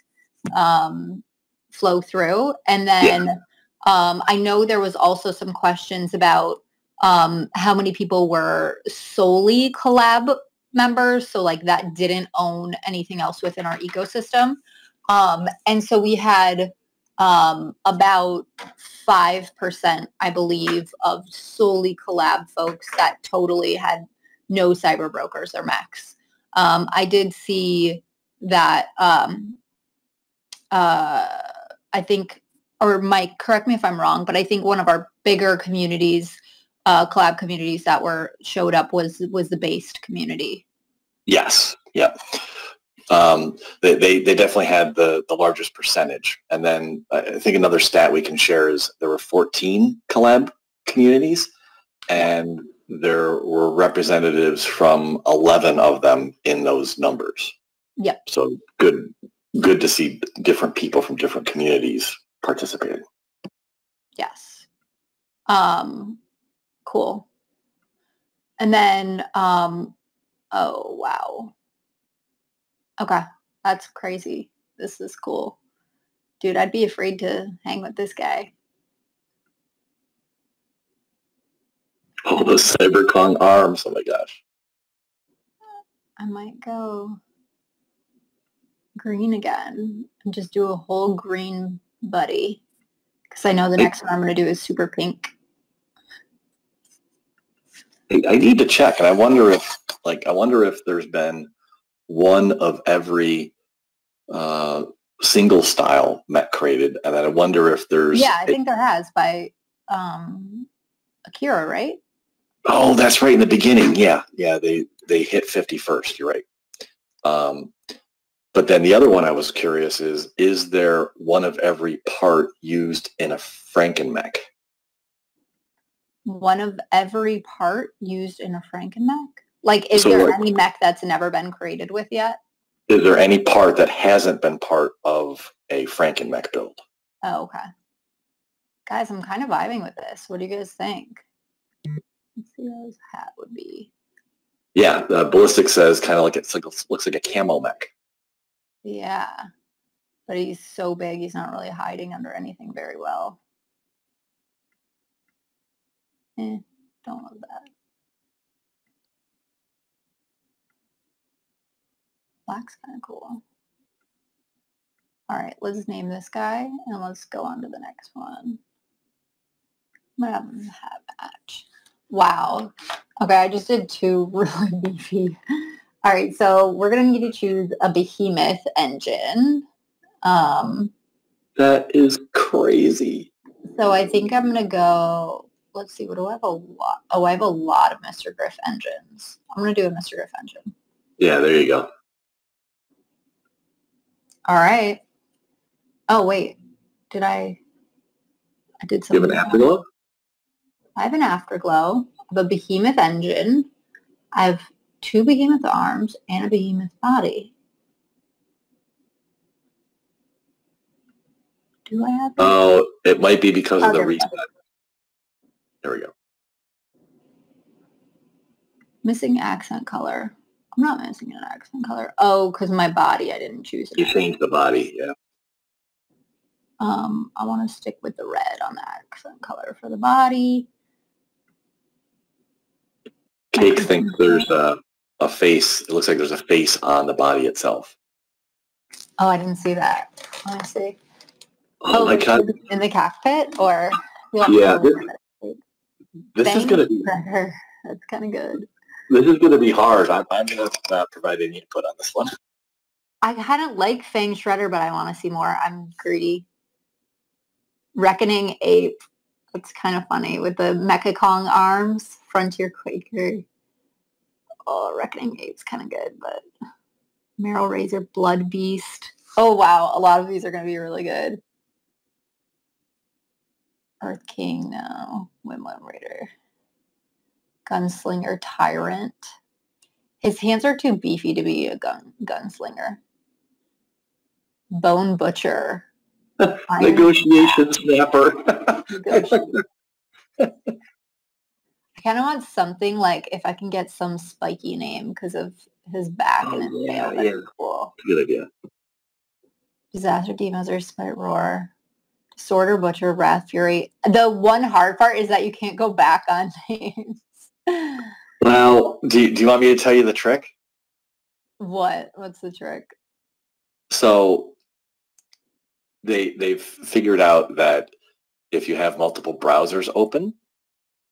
flow through. And then I know there was also some questions about how many people were solely collab members, so like that didn't own anything else within our ecosystem. And so we had about 5%, I believe, of solely collab folks that totally had no CyberBrokers or Mechs. I did see that I think, or Mike, correct me if I'm wrong, but I think one of our bigger communities, collab communities that showed up was the based community. Yes. Yeah. They definitely had the largest percentage. And then I think another stat we can share is there were 14 collab communities, and there were representatives from 11 of them in those numbers. Yep. So good to see different people from different communities participating. Yes. Cool. And then, oh, wow. Okay, that's crazy. This is cool. Dude, I'd be afraid to hang with this guy. Oh, the CyberCon arms. Oh my gosh. I might go green again and just do a whole green buddy. Because I know the next one I'm going to do is super pink. I need to check, and I wonder if there's been one of every single style Mech created, and then I wonder if there's... Yeah, I think there has by Akira, right? Oh, that's right, in the beginning. Yeah, they hit 50 first. You're right. But then the other one I was curious is there one of every part used in a Franken-Mech? One of every part used in a Franken-Mech? Like, is there any Mech that's never been created with yet? Is there any part that hasn't been part of a Franken-Mech build? Oh, okay. Guys, I'm kind of vibing with this. What do you guys think? Let's see how his hat would be. Yeah, Ballistic says kind of like looks like a camo Mech. Yeah, but he's so big, he's not really hiding under anything very well. Don't love that. Black's kind of cool. All right, let's name this guy, and let's go on to the next one. I'm going to have him hat match. Wow. Okay, I just did two really beefy. All right, so we're going to need to choose a behemoth engine. That is crazy. So I think I'm going to go, let's see, what do I have a lot? Oh, I have a lot of Mr. Griff engines. I'm going to do a Mr. Griff engine. Yeah, there you go. All right. Oh, wait. I did something. You have an afterglow? I have an afterglow. I have a behemoth engine. I have 2 behemoth arms and a behemoth body. Do I have that? Oh, it might be because of the reset. There we go. Missing accent color. I'm not missing an accent color. Oh, because my body, I didn't choose it. You changed the body, yeah. I want to stick with the red on the accent color for the body. Cake thinks there's a face. It looks like there's a face on the body itself. Oh, I didn't see that. Let me see. Oh my God. In the cockpit, or yeah, this is going to be. That's kind of good. This is going to be hard. I'm going to not provide any input on this one. I kind of like Fang Shredder, but I want to see more. I'm greedy. Reckoning Ape. That's kind of funny with the Mecha Kong arms. Frontier Quaker. Oh, Reckoning Ape's kind of good, but Meryl Razor, Blood Beast. Oh, wow. A lot of these are going to be really good. Earth King, no. Wimwim Raider. Gunslinger Tyrant. His hands are too beefy to be a gunslinger. Bone Butcher. Negotiation Snapper. I kind of want something like if I can get some spiky name because of his back and his tail. That'd be cool. Good idea. Disaster Demoser, Spite Roar, Disorder Butcher, Wrath Fury. The one hard part is that you can't go back on names. Well, do you want me to tell you the trick? What? What's the trick? So they've figured out that if you have multiple browsers open.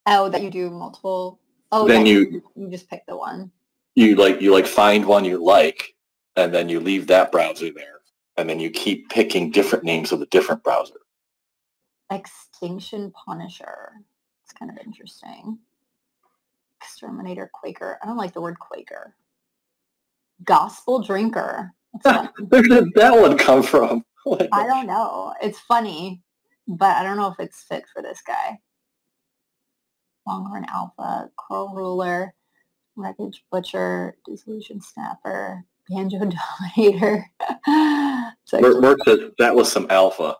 Oh, that you do multiple. Oh, then you just pick the one. You find one you like, and then you leave that browser there, and then you keep picking different names of the different browser. Extinction Punisher. It's kind of interesting. Exterminator Quaker. I don't like the word Quaker. Gospel Drinker. Where did that one come from? I don't know. It's funny, but I don't know if it's fit for this guy. Longhorn Alpha, Coral Ruler, Wreckage Butcher, Dissolution Snapper, Banjo Dominator. Merc says that was some alpha.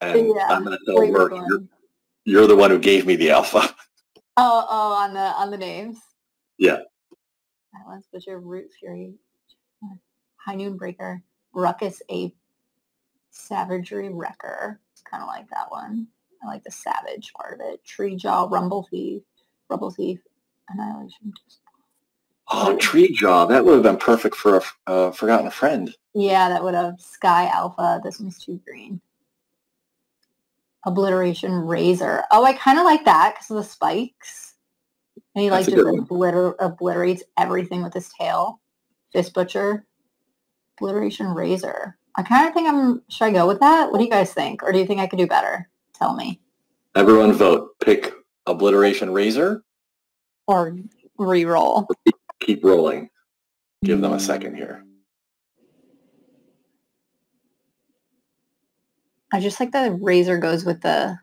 And I'm going to tell Merc, you're the one who gave me the alpha. Oh, on the names? Yeah. Silence Butcher, Root Fury, High Noon Breaker, Ruckus Ape, Savagery Wrecker. It's kind of like that one. I like the savage part of it. Tree Jaw, Rumble Thief, Annihilation. Oh, Tree Jaw. That would have been perfect for a Forgotten Friend. Yeah, that would have. Sky Alpha. This one's too green. Obliteration Razor. Oh, I kind of like that because of the spikes. And he just obliterates everything with his tail. Fist Butcher. Obliteration Razor. I kind of think should I go with that? What do you guys think? Or do you think I could do better? Tell me. Everyone vote. Pick Obliteration Razor. Or re-roll. Keep rolling. Give them a second here. I just like the razor goes with the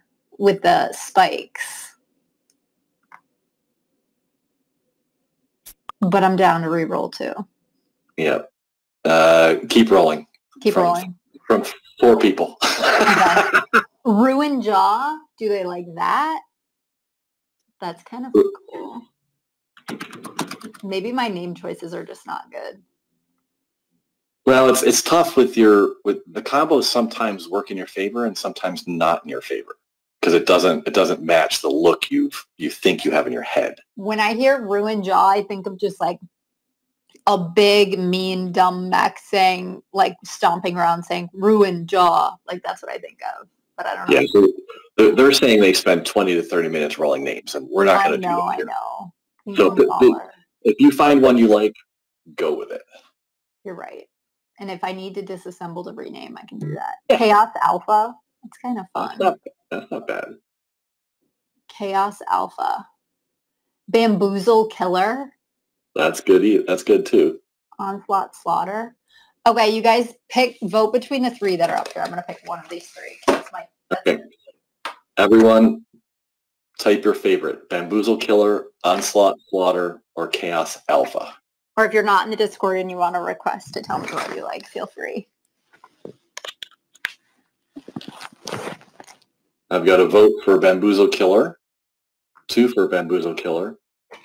spikes. But I'm down to re-roll too. Yep. Keep rolling. Keep rolling. From 4 people. Okay. Ruin Jaw. Do they like that? That's kind of cool. Maybe my name choices are just not good. Well, it's tough with the combos sometimes work in your favor and sometimes not in your favor because it doesn't match the look you think you have in your head. When I hear Ruin Jaw, I think of just like a big, mean, dumb mech saying, like, stomping around saying, Ruin Jaw. Like, that's what I think of. But I don't know. Yeah, so they're saying they spend 20 to 30 minutes rolling names, and we're not going to do that here. I know. So if you find one you like, go with it. You're right. And if I need to disassemble to rename, I can do that. Yeah. Chaos Alpha. That's kind of fun. That's not bad. Chaos Alpha. Bamboozle Killer. That's good. That's good too. Onslaught Slaughter. Okay, you guys vote between the 3 that are up here. I'm going to pick one of these 3. Okay. Everyone, type your favorite. Bamboozle Killer, Onslaught Slaughter, or Chaos Alpha. Or if you're not in the Discord and you want a request to tell me what you like, feel free. I've got a vote for Bamboozle Killer, 2 for Bamboozle Killer,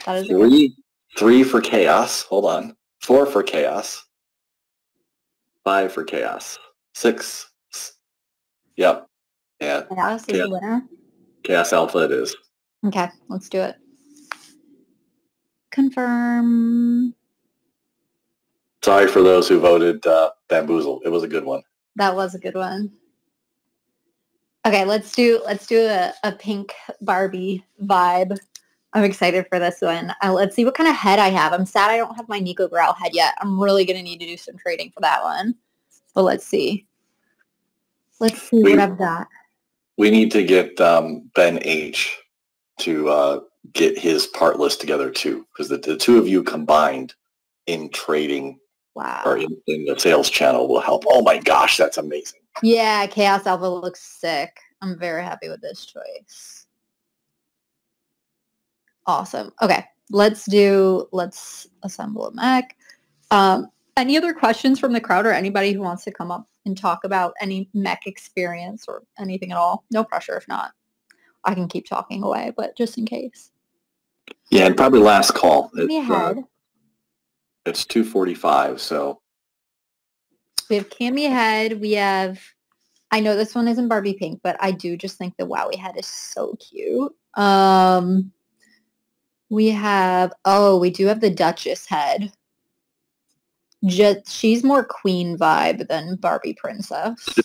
that is 3 for Chaos. Hold on. 4 for Chaos. 5 for Chaos. 6. Yep. Yeah. Chaos is the winner? Chaos Alpha it is. Okay, let's do it. Confirm. Sorry for those who voted Bamboozle. It was a good one. That was a good one. Okay, let's do a pink Barbie vibe. I'm excited for this one. Let's see what kind of head I have. I'm sad I don't have my Nico Grau head yet. I'm really going to need to do some trading for that one. But let's see. Let's see what I've got. We need to get Ben H to get his part list together too, because the two of you combined in trading or in the sales channel will help. Oh my gosh, that's amazing. Yeah, Chaos Alpha looks sick. I'm very happy with this choice. Awesome. Okay, let's assemble a mech. Any other questions from the crowd or anybody who wants to come up and talk about any mech experience or anything at all? No pressure if not. I can keep talking away, but just in case. Yeah, and probably last call. It's 2:45, so. We have Cammy Head. We have, I know this one isn't Barbie pink, but I do just think the Wowie head is so cute. We do have the Duchess head. She's more queen vibe than Barbie princess.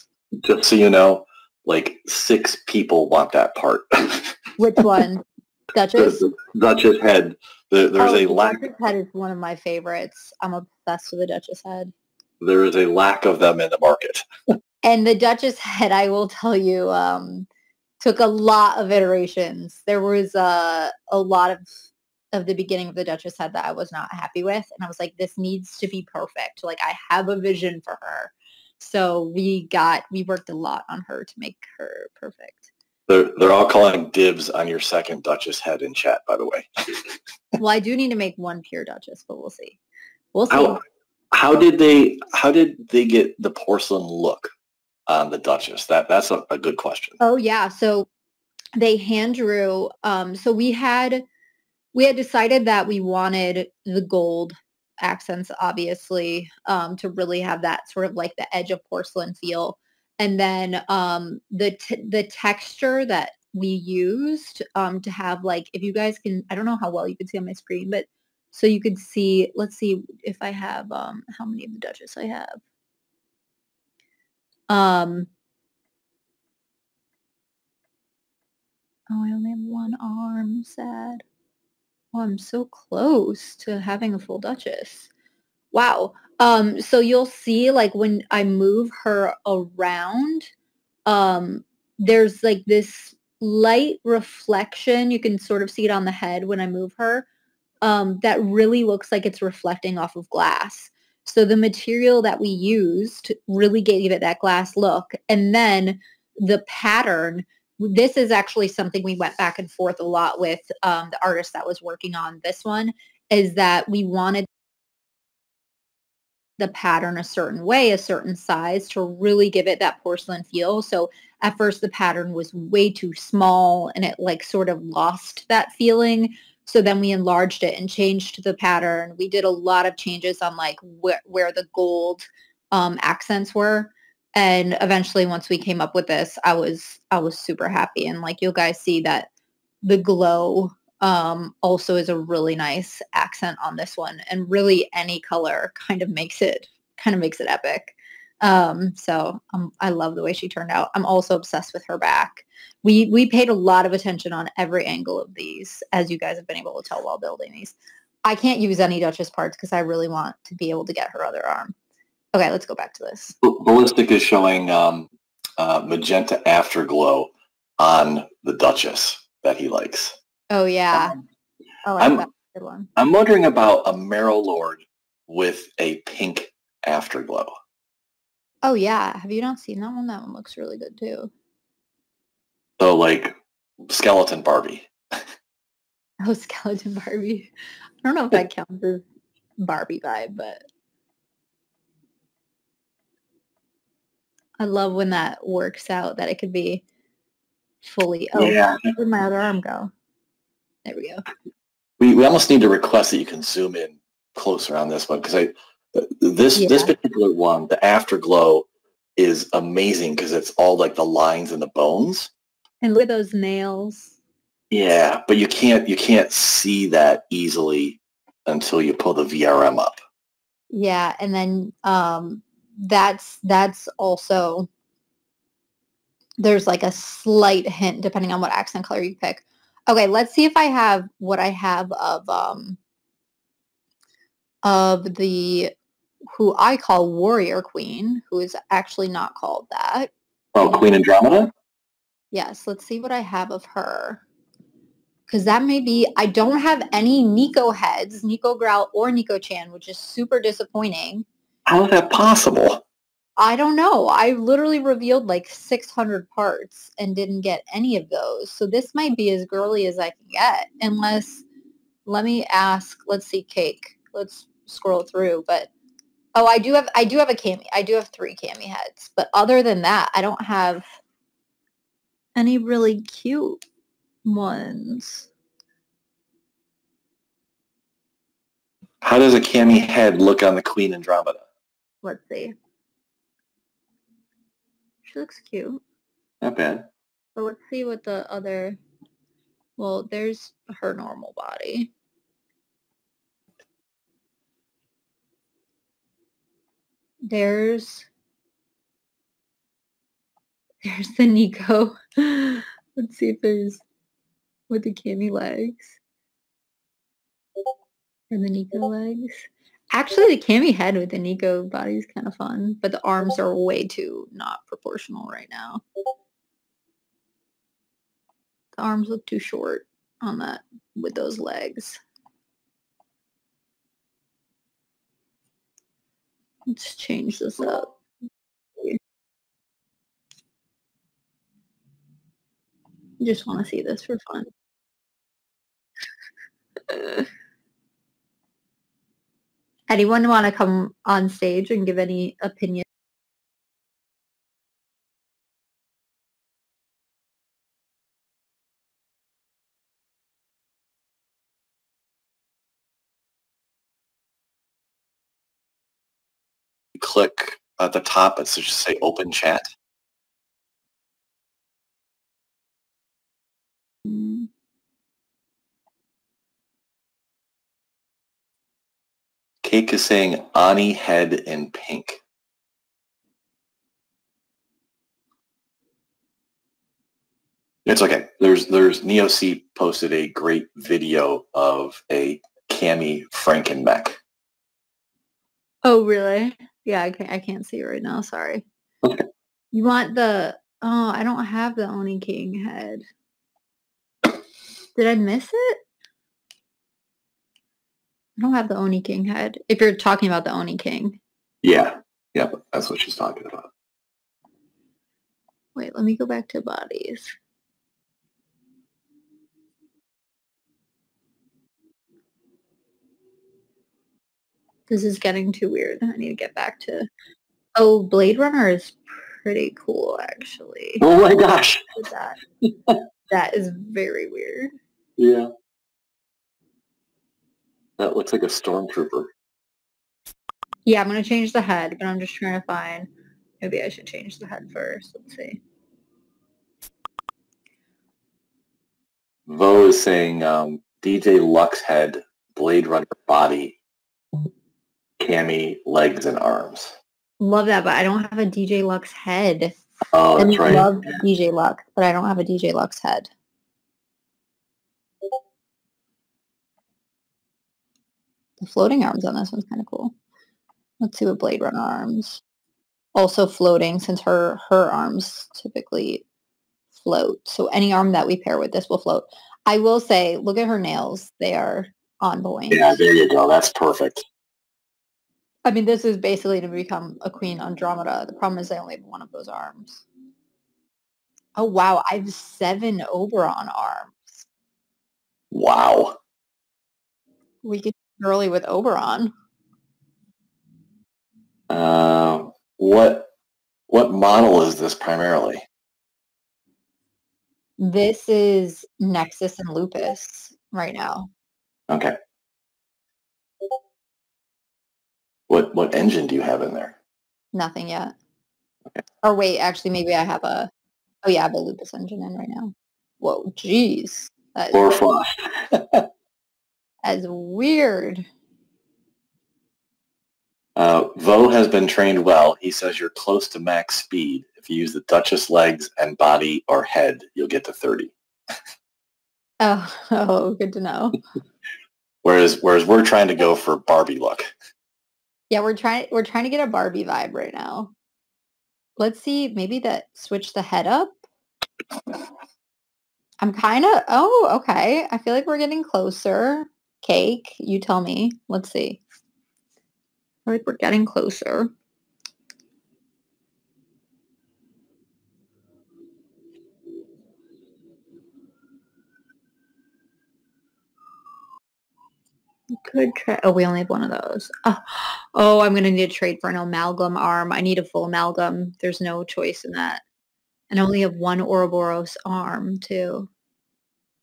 Just so you know, like 6 people want that part. Which one? Duchess? The Duchess head. There's a lack. Duchess head is one of my favorites. I'm obsessed with the Duchess head. There is a lack of them in the market. And the Duchess head, I will tell you, took a lot of iterations. There was a lot of the beginning of the Duchess head that I was not happy with. And I was like, this needs to be perfect. Like, I have a vision for her. So we worked a lot on her to make her perfect. They're all calling dibs on your second Duchess head in chat, by the way. Well, I do need to make one pure Duchess, but we'll see. We'll see. How did they get the porcelain look on the Duchess? That's a good question. Oh yeah. So they hand drew. So we had decided that we wanted the gold accents, obviously, to really have that sort of like the edge of porcelain feel. And then the texture that we used to have, like, if you guys can, I don't know how well you can see on my screen, but so you could see, let's see if I have, how many of the Duchess I have. Oh, I only have one arm, sad. Oh, I'm so close to having a full Duchess. Wow. So you'll see, like, when I move her around, there's like this light reflection. You can sort of see it on the head when I move her, that really looks like it's reflecting off of glass. So the material that we used really gave it that glass look. And then the pattern, this is actually something we went back and forth a lot with the artist that was working on this one, is that we wanted the pattern a certain way, a certain size, to really give it that porcelain feel. So at first the pattern was way too small and it like sort of lost that feeling. So then we enlarged it and changed the pattern. We did a lot of changes on like where the gold accents were. And eventually once we came up with this, I was super happy. And like you'll guys see that the glow also is a really nice accent on this one, and really any color kind of makes it epic. So I love the way she turned out. I'm also obsessed with her back. We paid a lot of attention on every angle of these, as you guys have been able to tell while building these. I can't use any Duchess parts because I really want to be able to get her other arm. Okay, let's go back to this. Ballistic is showing magenta afterglow on the Duchess that he likes. Oh yeah. That's a good one. I'm wondering about a Marrow Lord with a pink afterglow. Oh yeah. Have you not seen that one? That one looks really good too. So like skeleton Barbie. Oh, skeleton Barbie. I don't know if that counts as Barbie vibe, but I love when that works out, that it could be fully. Oh yeah. Where'd my other arm go? There we go. We almost need to request that you can zoom in closer on this one, because this particular one, the afterglow, is amazing because it's all like the lines and the bones. And look at those nails. Yeah, but you can't see that easily until you pull the VRM up. Yeah, and then that's also there's like a slight hint depending on what accent color you pick. Okay, let's see if I have what I have of the who I call Warrior Queen, who is actually not called that. Oh, Queen Andromeda? Yes, let's see what I have of her. Because that may be, I don't have any Nico heads, Nico Growl or Nico Chan, which is super disappointing. How is that possible? I don't know. I literally revealed like 600 parts and didn't get any of those. So this might be as girly as I can get, unless, let me ask, let's see, Cake. Let's scroll through, but oh, I do have a Cami. I do have 3 Cami heads, but other than that, I don't have any really cute ones. How does a Cami head look on the Queen Andromeda? Let's see. She looks cute. Not bad. But let's see what the other, well, there's her normal body. There's the Nico. Let's see if there's with the Cami legs. And the Nico legs. Actually, the Cami head with the Nico body is kind of fun, but the arms are way too not proportional right now. The arms look too short on that with those legs. Let's change this up. Just want to see this for fun. Anyone want to come on stage and give any opinion? Click at the top, it should just say open chat. Cake is saying Ani head in pink. It's okay. There's NeoC posted a great video of a Cami Franken mech. Oh, really? Yeah, I can't see it right now. Sorry. Okay. You want the, oh, I don't have the Oni King head. Did I miss it? I don't have the Oni King head. If you're talking about the Oni King. Yeah. Yeah, that's what she's talking about. Wait, let me go back to bodies. This is getting too weird. I need to get back to... Oh, Blade Runner is pretty cool, actually. Oh my gosh. That is very weird. Yeah. That looks like a stormtrooper. Yeah, I'm going to change the head, but I'm just trying to find... Maybe I should change the head first. Let's see. Vo is saying DJ Lux head, Blade Runner body, Cami legs and arms. Love that, but I don't have a DJ Lux head. Oh, that's right. I love DJ Lux, but I don't have a DJ Lux head. The floating arms on this one's kind of cool. Let's see what Blade Runner arms. Also floating, since her arms typically float. So any arm that we pair with this will float. I will say, look at her nails. They are on point. Yeah, there you go. That's perfect. I mean, this is basically to become a Queen Andromeda. The problem is I only have one of those arms. Oh, wow. I have 7 Oberon arms. Wow. We could early with Oberon. What model is this primarily? This is Nexus and Lupus right now. Okay. What engine do you have in there? Nothing yet. Okay. Or wait, actually, maybe I have a... Oh, yeah, I have a Lupus engine in right now. Whoa, jeez. That is weird. Vo has been trained well. He says you're close to max speed. If you use the Duchess legs and body or head, you'll get to 30. Oh, good to know. Whereas we're trying to go for Barbie look. Yeah, we're trying to get a Barbie vibe right now. Let's see, maybe switch the head up. I'm kind of, oh, okay. I feel like we're getting closer. Cake, you tell me. Let's see. I feel like we're getting closer. Could try. Oh, we only have one of those. Oh, I'm gonna need to trade for an amalgam arm. I need a full amalgam. There's no choice in that. And I only have one Ouroboros arm too.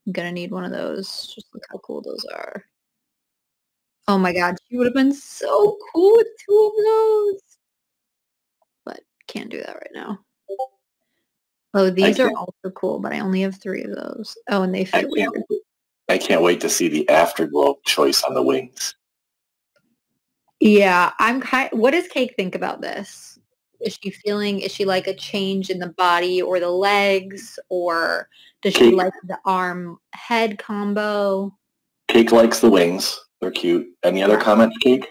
I'm gonna need one of those. Just look how cool those are. Oh my god, she would have been so cool with two of those. But can't do that right now. Oh, these are also cool, but I only have 3 of those. Oh, and they fit weird. I can't wait to see the afterglow choice on the wings. Yeah, what does Cake think about this? Is she like a change in the body or the legs, or does she like the arm head combo? Cake likes the wings. They're cute. Any other comments, Cake?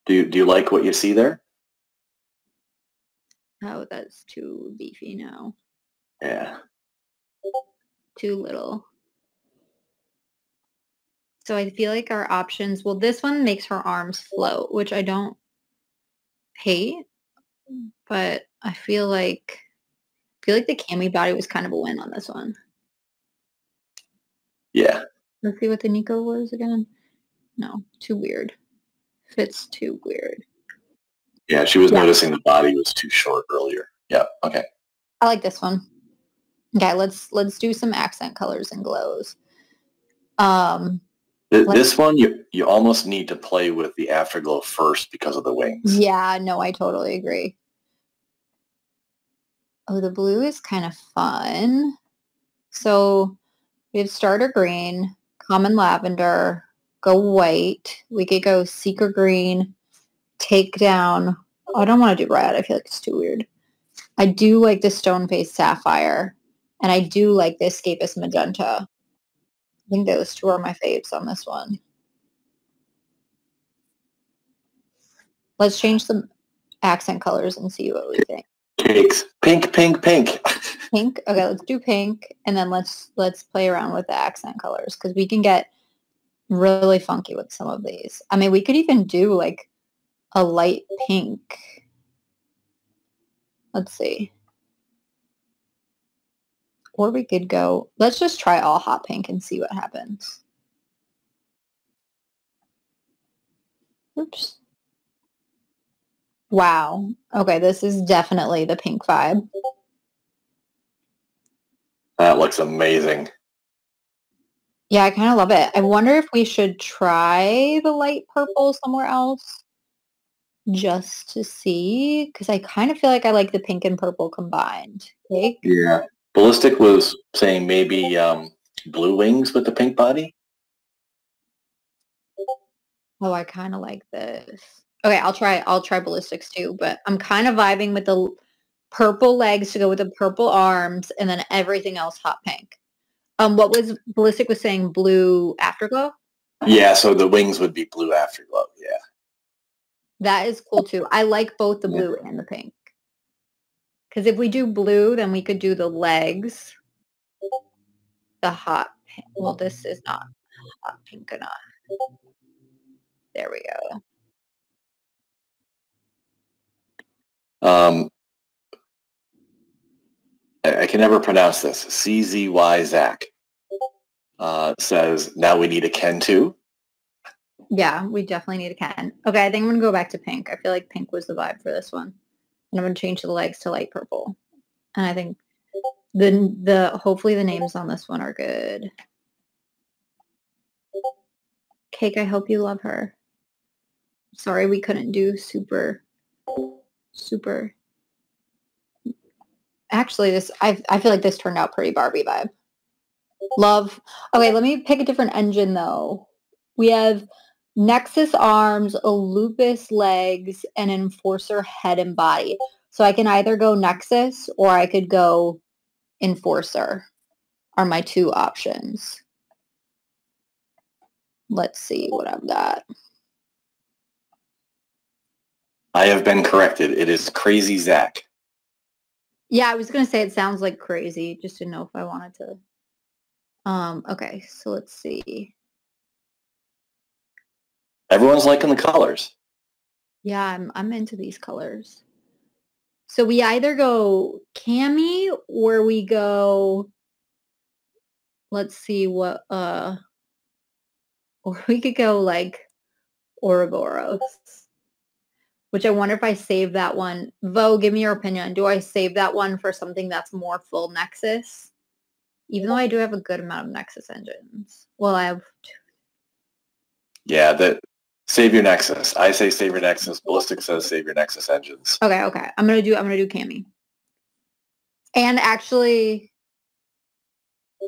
Do you like what you see there? Oh, that's too beefy now. Yeah. Too little. So I feel like our options, well, this one makes her arms float, which I don't hate, but I feel like the cami body was kind of a win on this one. Yeah. Let's see what the Nico was again. No, too weird. Fits too weird. Yeah, she was noticing the body was too short earlier. Yeah, okay. I like this one. Okay, let's do some accent colors and glows. This one, you almost need to play with the afterglow first because of the wings. Yeah, no, I totally agree. Oh, the blue is kind of fun. So we have starter green, common lavender, go white. We could go seeker green, take down. Oh, I don't want to do red. I feel like it's too weird. I do like the stone face sapphire, and I do like the escapist magenta. I think those 2 are my faves on this one. Let's change some accent colors and see what we think. Cakes. Pink, pink, pink. Pink? Okay, let's do pink, and then let's play around with the accent colors, because we can get really funky with some of these. I mean, we could even do like a light pink. Let's see. Or we could go, let's just try all hot pink and see what happens. Oops. Wow. Okay, this is definitely the pink vibe. That looks amazing. Yeah, I kind of love it. I wonder if we should try the light purple somewhere else just to see, because I kind of feel like I like the pink and purple combined. Cake? Yeah. Ballistic was saying maybe blue wings with the pink body. Oh, I kind of like this. Okay, I'll try ballistics too, but I'm kind of vibing with the purple legs to go with the purple arms, and then everything else hot pink. What was ballistic was saying blue afterglow? Yeah, so the wings would be blue afterglow. Yeah. That is cool too. I like both the blue and the pink. Because if we do blue, then we could do the legs, the hot pink. Well, this is not hot pink enough. There we go. I can never pronounce this. CZY Zach says, now we need a Ken too. Yeah, we definitely need a Ken. Okay, I think I'm going to go back to pink. I feel like pink was the vibe for this one. And I'm going to change the legs to light purple. And I think hopefully the names on this one are good. Cake, I hope you love her. Sorry we couldn't do super. Actually, I feel like this turned out pretty Barbie vibe. Love. Okay, let me pick a different engine though. We have Nexus arms, a lupus legs, and enforcer head and body. So I can either go Nexus or I could go enforcer are my two options. Let's see what I've got. I have been corrected. It is Crazy Zach. Yeah, I was going to say it sounds like crazy. Just to know if I wanted to. Okay, so let's see. Everyone's liking the colors. Yeah, I'm into these colors. So we either go Cami or we go, let's see what, or we could go like Ouroboros, which I wonder if I save that one. Vo, give me your opinion. Do I save that one for something that's more full Nexus? Even though I do have a good amount of Nexus engines. Well, I have two. Yeah, save your Nexus. I say save your Nexus. Ballistic says save your Nexus engines. Okay. I'm gonna do Cami. And actually,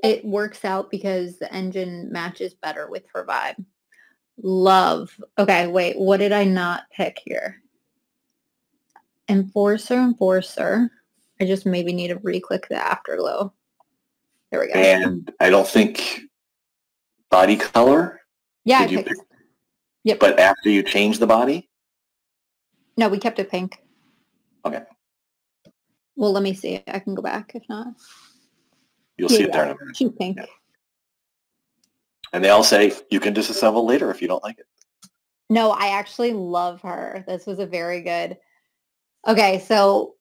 it works out because the engine matches better with her vibe. Love. Okay, wait. What did I not pick here? Enforcer. I just maybe need to re-click the afterglow. There we go. And I don't think body color. Yeah, Did you pick? Yep. But after you change the body? No, we kept it pink. Okay. Well, let me see. I can go back if not. You'll see it there in a minute. She's pink. Yeah. And they all say you can disassemble later if you don't like it. No, I actually love her. This was a very good. Okay, so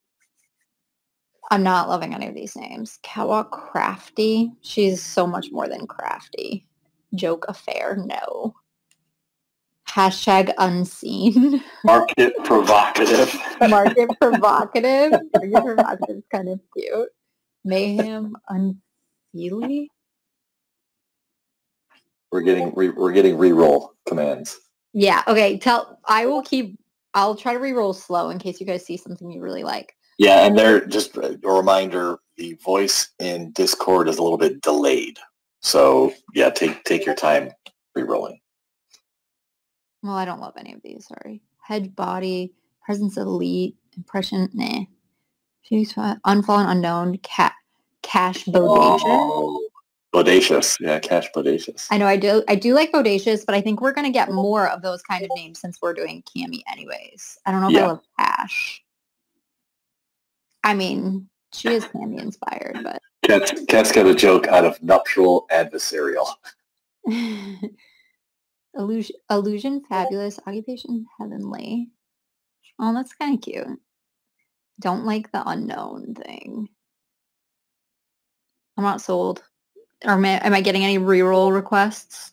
I'm not loving any of these names. Catwalk Crafty. She's so much more than crafty. Joke Affair. No. Hashtag unseen. Market provocative. Market provocative. Market provocative is kind of cute. Mayhem unseelie. We're getting re-roll commands. Yeah. Okay. I'll try to re-roll slow in case you guys see something you really like. Yeah, and they're just a reminder, the voice in Discord is a little bit delayed. So yeah, take your time re-rolling. Well, I don't love any of these, sorry. Hedge body, presence elite, impression, nah. Unfallen unknown, cash bodacious. Oh, bodacious, yeah, cash bodacious. I know I do like bodacious, but I think we're gonna get more of those kind of names since we're doing Cami anyways. I don't know if I love cash. I mean, she is Cami inspired, but Cat's got a joke out of nuptial adversarial. Illusion, fabulous, occupation, heavenly. Oh, that's kind of cute. Don't like the unknown thing. I'm not sold. Or am I getting any reroll requests?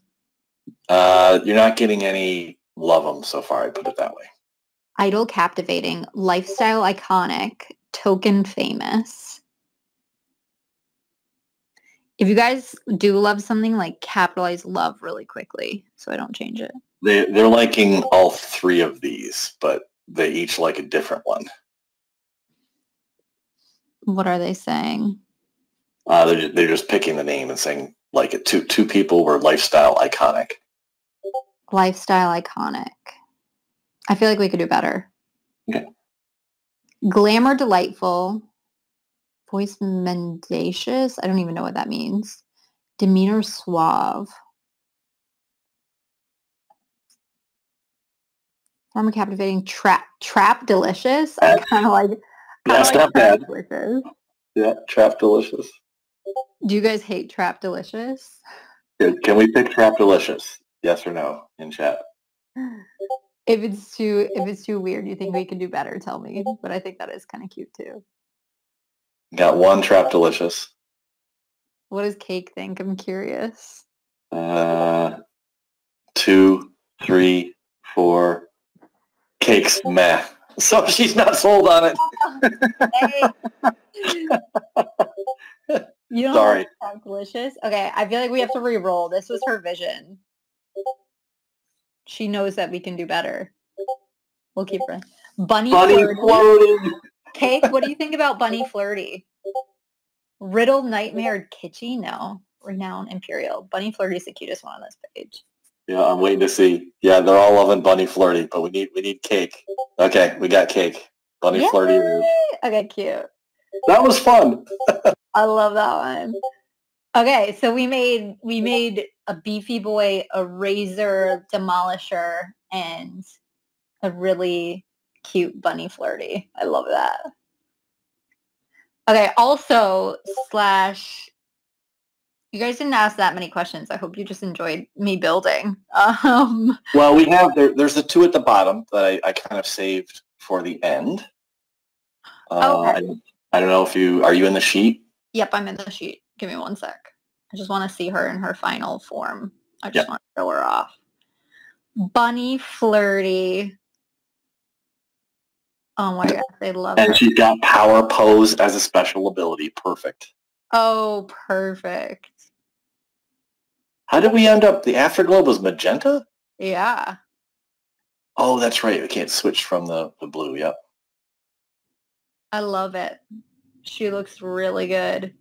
You're not getting any love them so far, I put it that way. Idol captivating, lifestyle iconic, token famous. If you guys do love something, like capitalize love really quickly so I don't change it. They're liking all three of these, but they each like a different one. What are they saying? They're just picking the name and saying like it. Two people were lifestyle iconic. Lifestyle iconic. I feel like we could do better. Okay. Glamour delightful. Voice mendacious. I don't even know what that means. Demeanor suave. Farmer captivating. Trap delicious. I kind of like. That's not bad. Delicious. Yeah, trap delicious. Do you guys hate trap delicious? Can we pick trap delicious? Yes or no in chat? If it's too weird, you think we can do better, tell me. But I think that is kind of cute too. Got one trap delicious. What does Cake think? I'm curious. 2, 3, 4. Cake's meh. So she's not sold on it. You don't Sorry. Trap delicious? Okay, I feel like we have to re-roll. This was her vision. She knows that we can do better. We'll keep her. Bunny flirty. Cake, what do you think about Bunny flirty? Riddle nightmare kitschy? No. Renowned imperial. Bunny flirty is the cutest one on this page. Yeah, I'm waiting to see. Yeah, they're all loving Bunny Flirty, but we need cake. Okay, we got cake. Bunny Yay! Flirty. Is. Okay, cute. That was fun. I love that one. Okay, so we made a beefy boy, a razor demolisher, and a really cute bunny flirty. I love that. Okay, also slash you guys didn't ask that many questions. I hope you just enjoyed me building. Well, we have there's the two at the bottom that I kind of saved for the end. Okay. I don't know if are you in the sheet? Yep, I'm in the sheet. Give me one sec. I just want to see her in her final form. I just want to show her off. Bunny flirty. Oh my gosh, they love her. And she's got power pose as a special ability. Perfect. Oh, perfect. How did we end up? The afterglow was magenta? Yeah. Oh, that's right. We can't switch from the blue. Yep. I love it. She looks really good.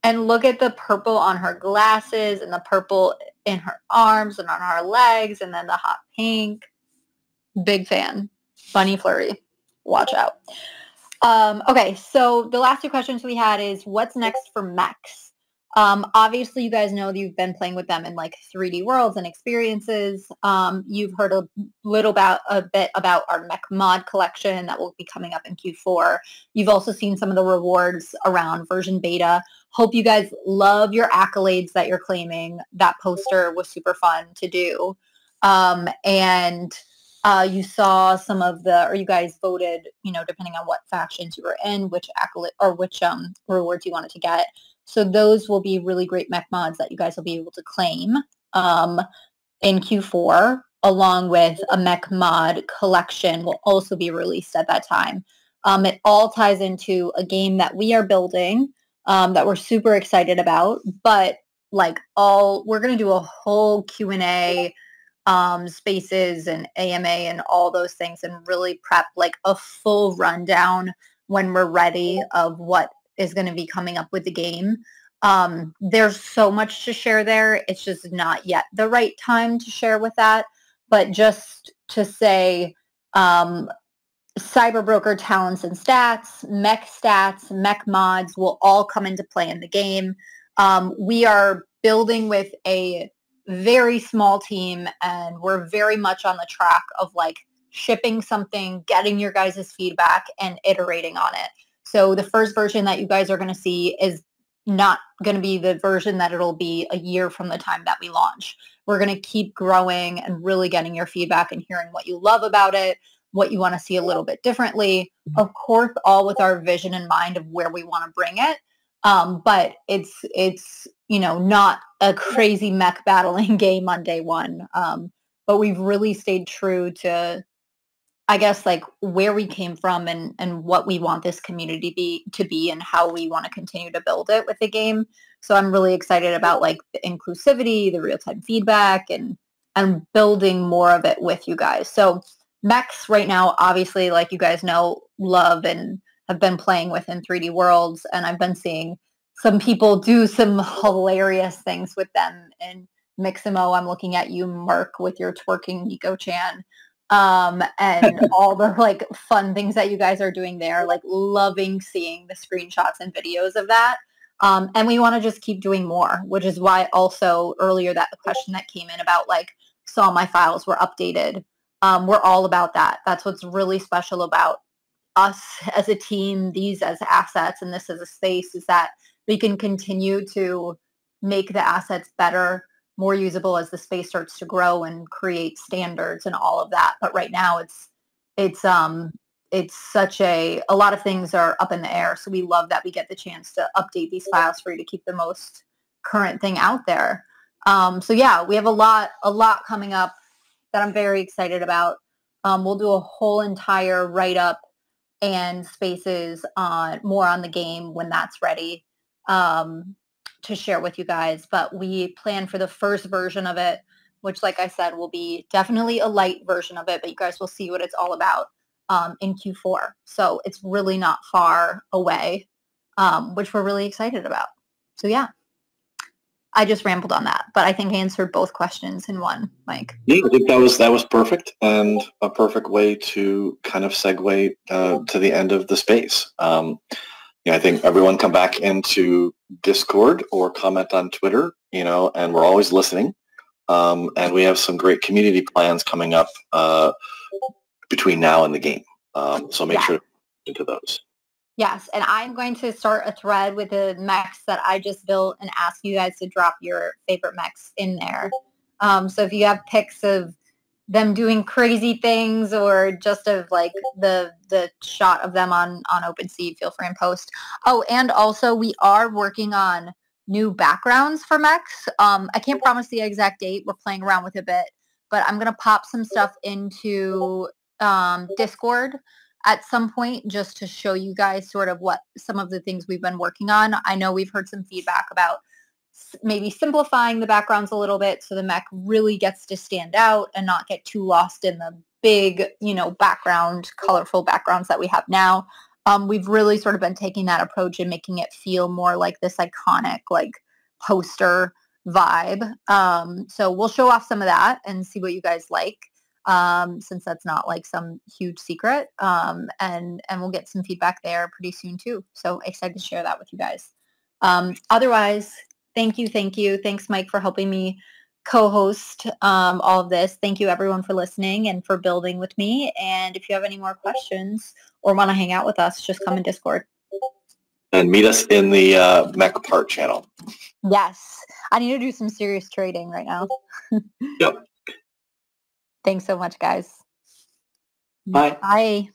And look at the purple on her glasses and the purple in her arms and on her legs and then the hot pink. Big fan. Bunny flirty. Watch out. Okay, so the last two questions we had is what's next for Mechs? Obviously, you guys know that you've been playing with them in like 3D worlds and experiences. You've heard a bit about our Mech mod collection that will be coming up in Q4. You've also seen some of the rewards around version beta. Hope you guys love your accolades that you're claiming. That poster was super fun to do. You saw some of or you guys voted, depending on what factions you were in, which accolade or which rewards you wanted to get. So those will be really great mech mods that you guys will be able to claim in Q4, along with a mech mod collection will also be released at that time. It all ties into a game that we are building that we're super excited about, but we're going to do a whole Q&A spaces and AMA and all those things and really prep like a full rundown when we're ready of what is going to be coming up with the game. There's so much to share there. It's just not yet the right time to share with that. But just to say, CyberBroker talents and stats, mech mods will all come into play in the game. We are building with a very small team and we're very much on the track of like shipping something, getting your guys' feedback and iterating on it. So the first version that you guys are going to see is not going to be the version that it'll be a year from the time that we launch. We're going to keep growing and really getting your feedback and hearing what you love about it, what you want to see a little bit differently. Of course, all with our vision in mind of where we want to bring it. But it's not a crazy mech battling game on day one. But we've really stayed true to, I guess, like where we came from and what we want this community to be and how we want to continue to build it with the game. So I'm really excited about like the inclusivity, the real-time feedback, and building more of it with you guys. So Mechs right now, obviously, like you guys know, love and have been playing with in 3D worlds, and I've been seeing some people do some hilarious things with them. And Miximo, I'm looking at you, Mark, with your twerking Nico-chan, and all the like fun things that you guys are doing there. Like loving seeing the screenshots and videos of that. And we want to just keep doing more, which is why also earlier that the question that came in about like saw my files were updated. We're all about that. That's what's really special about us as a team, these as assets, and this as a space, is that we can continue to make the assets better, more usable as the space starts to grow and create standards and all of that. But right now it's such a lot of things are up in the air. So we love that we get the chance to update these files for you to keep the most current thing out there. So yeah, we have a lot coming up that I'm very excited about. We'll do a whole entire write-up and spaces on more on the game when that's ready to share with you guys. But we plan for the first version of it, which, like I said, will be definitely a light version of it, but you guys will see what it's all about in Q4. So it's really not far away, which we're really excited about. So yeah. I just rambled on that, but I think I answered both questions in one, Mike. Yeah, I think that was perfect, and a perfect way to kind of segue to the end of the space. I think everyone come back into Discord or comment on Twitter, and we're always listening. And we have some great community plans coming up between now and the game. So make sure to into those. Yes, and I'm going to start a thread with the mechs that I just built and ask you guys to drop your favorite mechs in there. So if you have pics of them doing crazy things or just of like the shot of them on OpenSea, feel free and post. Oh, and also we are working on new backgrounds for mechs. I can't promise the exact date. We're playing around with it a bit, but I'm going to pop some stuff into Discord at some point just to show you guys sort of what some of the things we've been working on. I know we've heard some feedback about maybe simplifying the backgrounds a little bit so the mech really gets to stand out and not get too lost in the big, background, colorful backgrounds that we have now. We've really sort of been taking that approach and making it feel more like this iconic, like poster vibe. So we'll show off some of that and see what you guys like. Since that's not like some huge secret, and we'll get some feedback there pretty soon too. So excited to share that with you guys. Otherwise, thank you. Thanks, Mike, for helping me co-host all of this. Thank you, everyone, for listening and for building with me. And if you have any more questions or want to hang out with us, just come in Discord. And meet us in the Mech Part channel. Yes. I need to do some serious trading right now. Yep. Thanks so much, guys. Bye. Bye.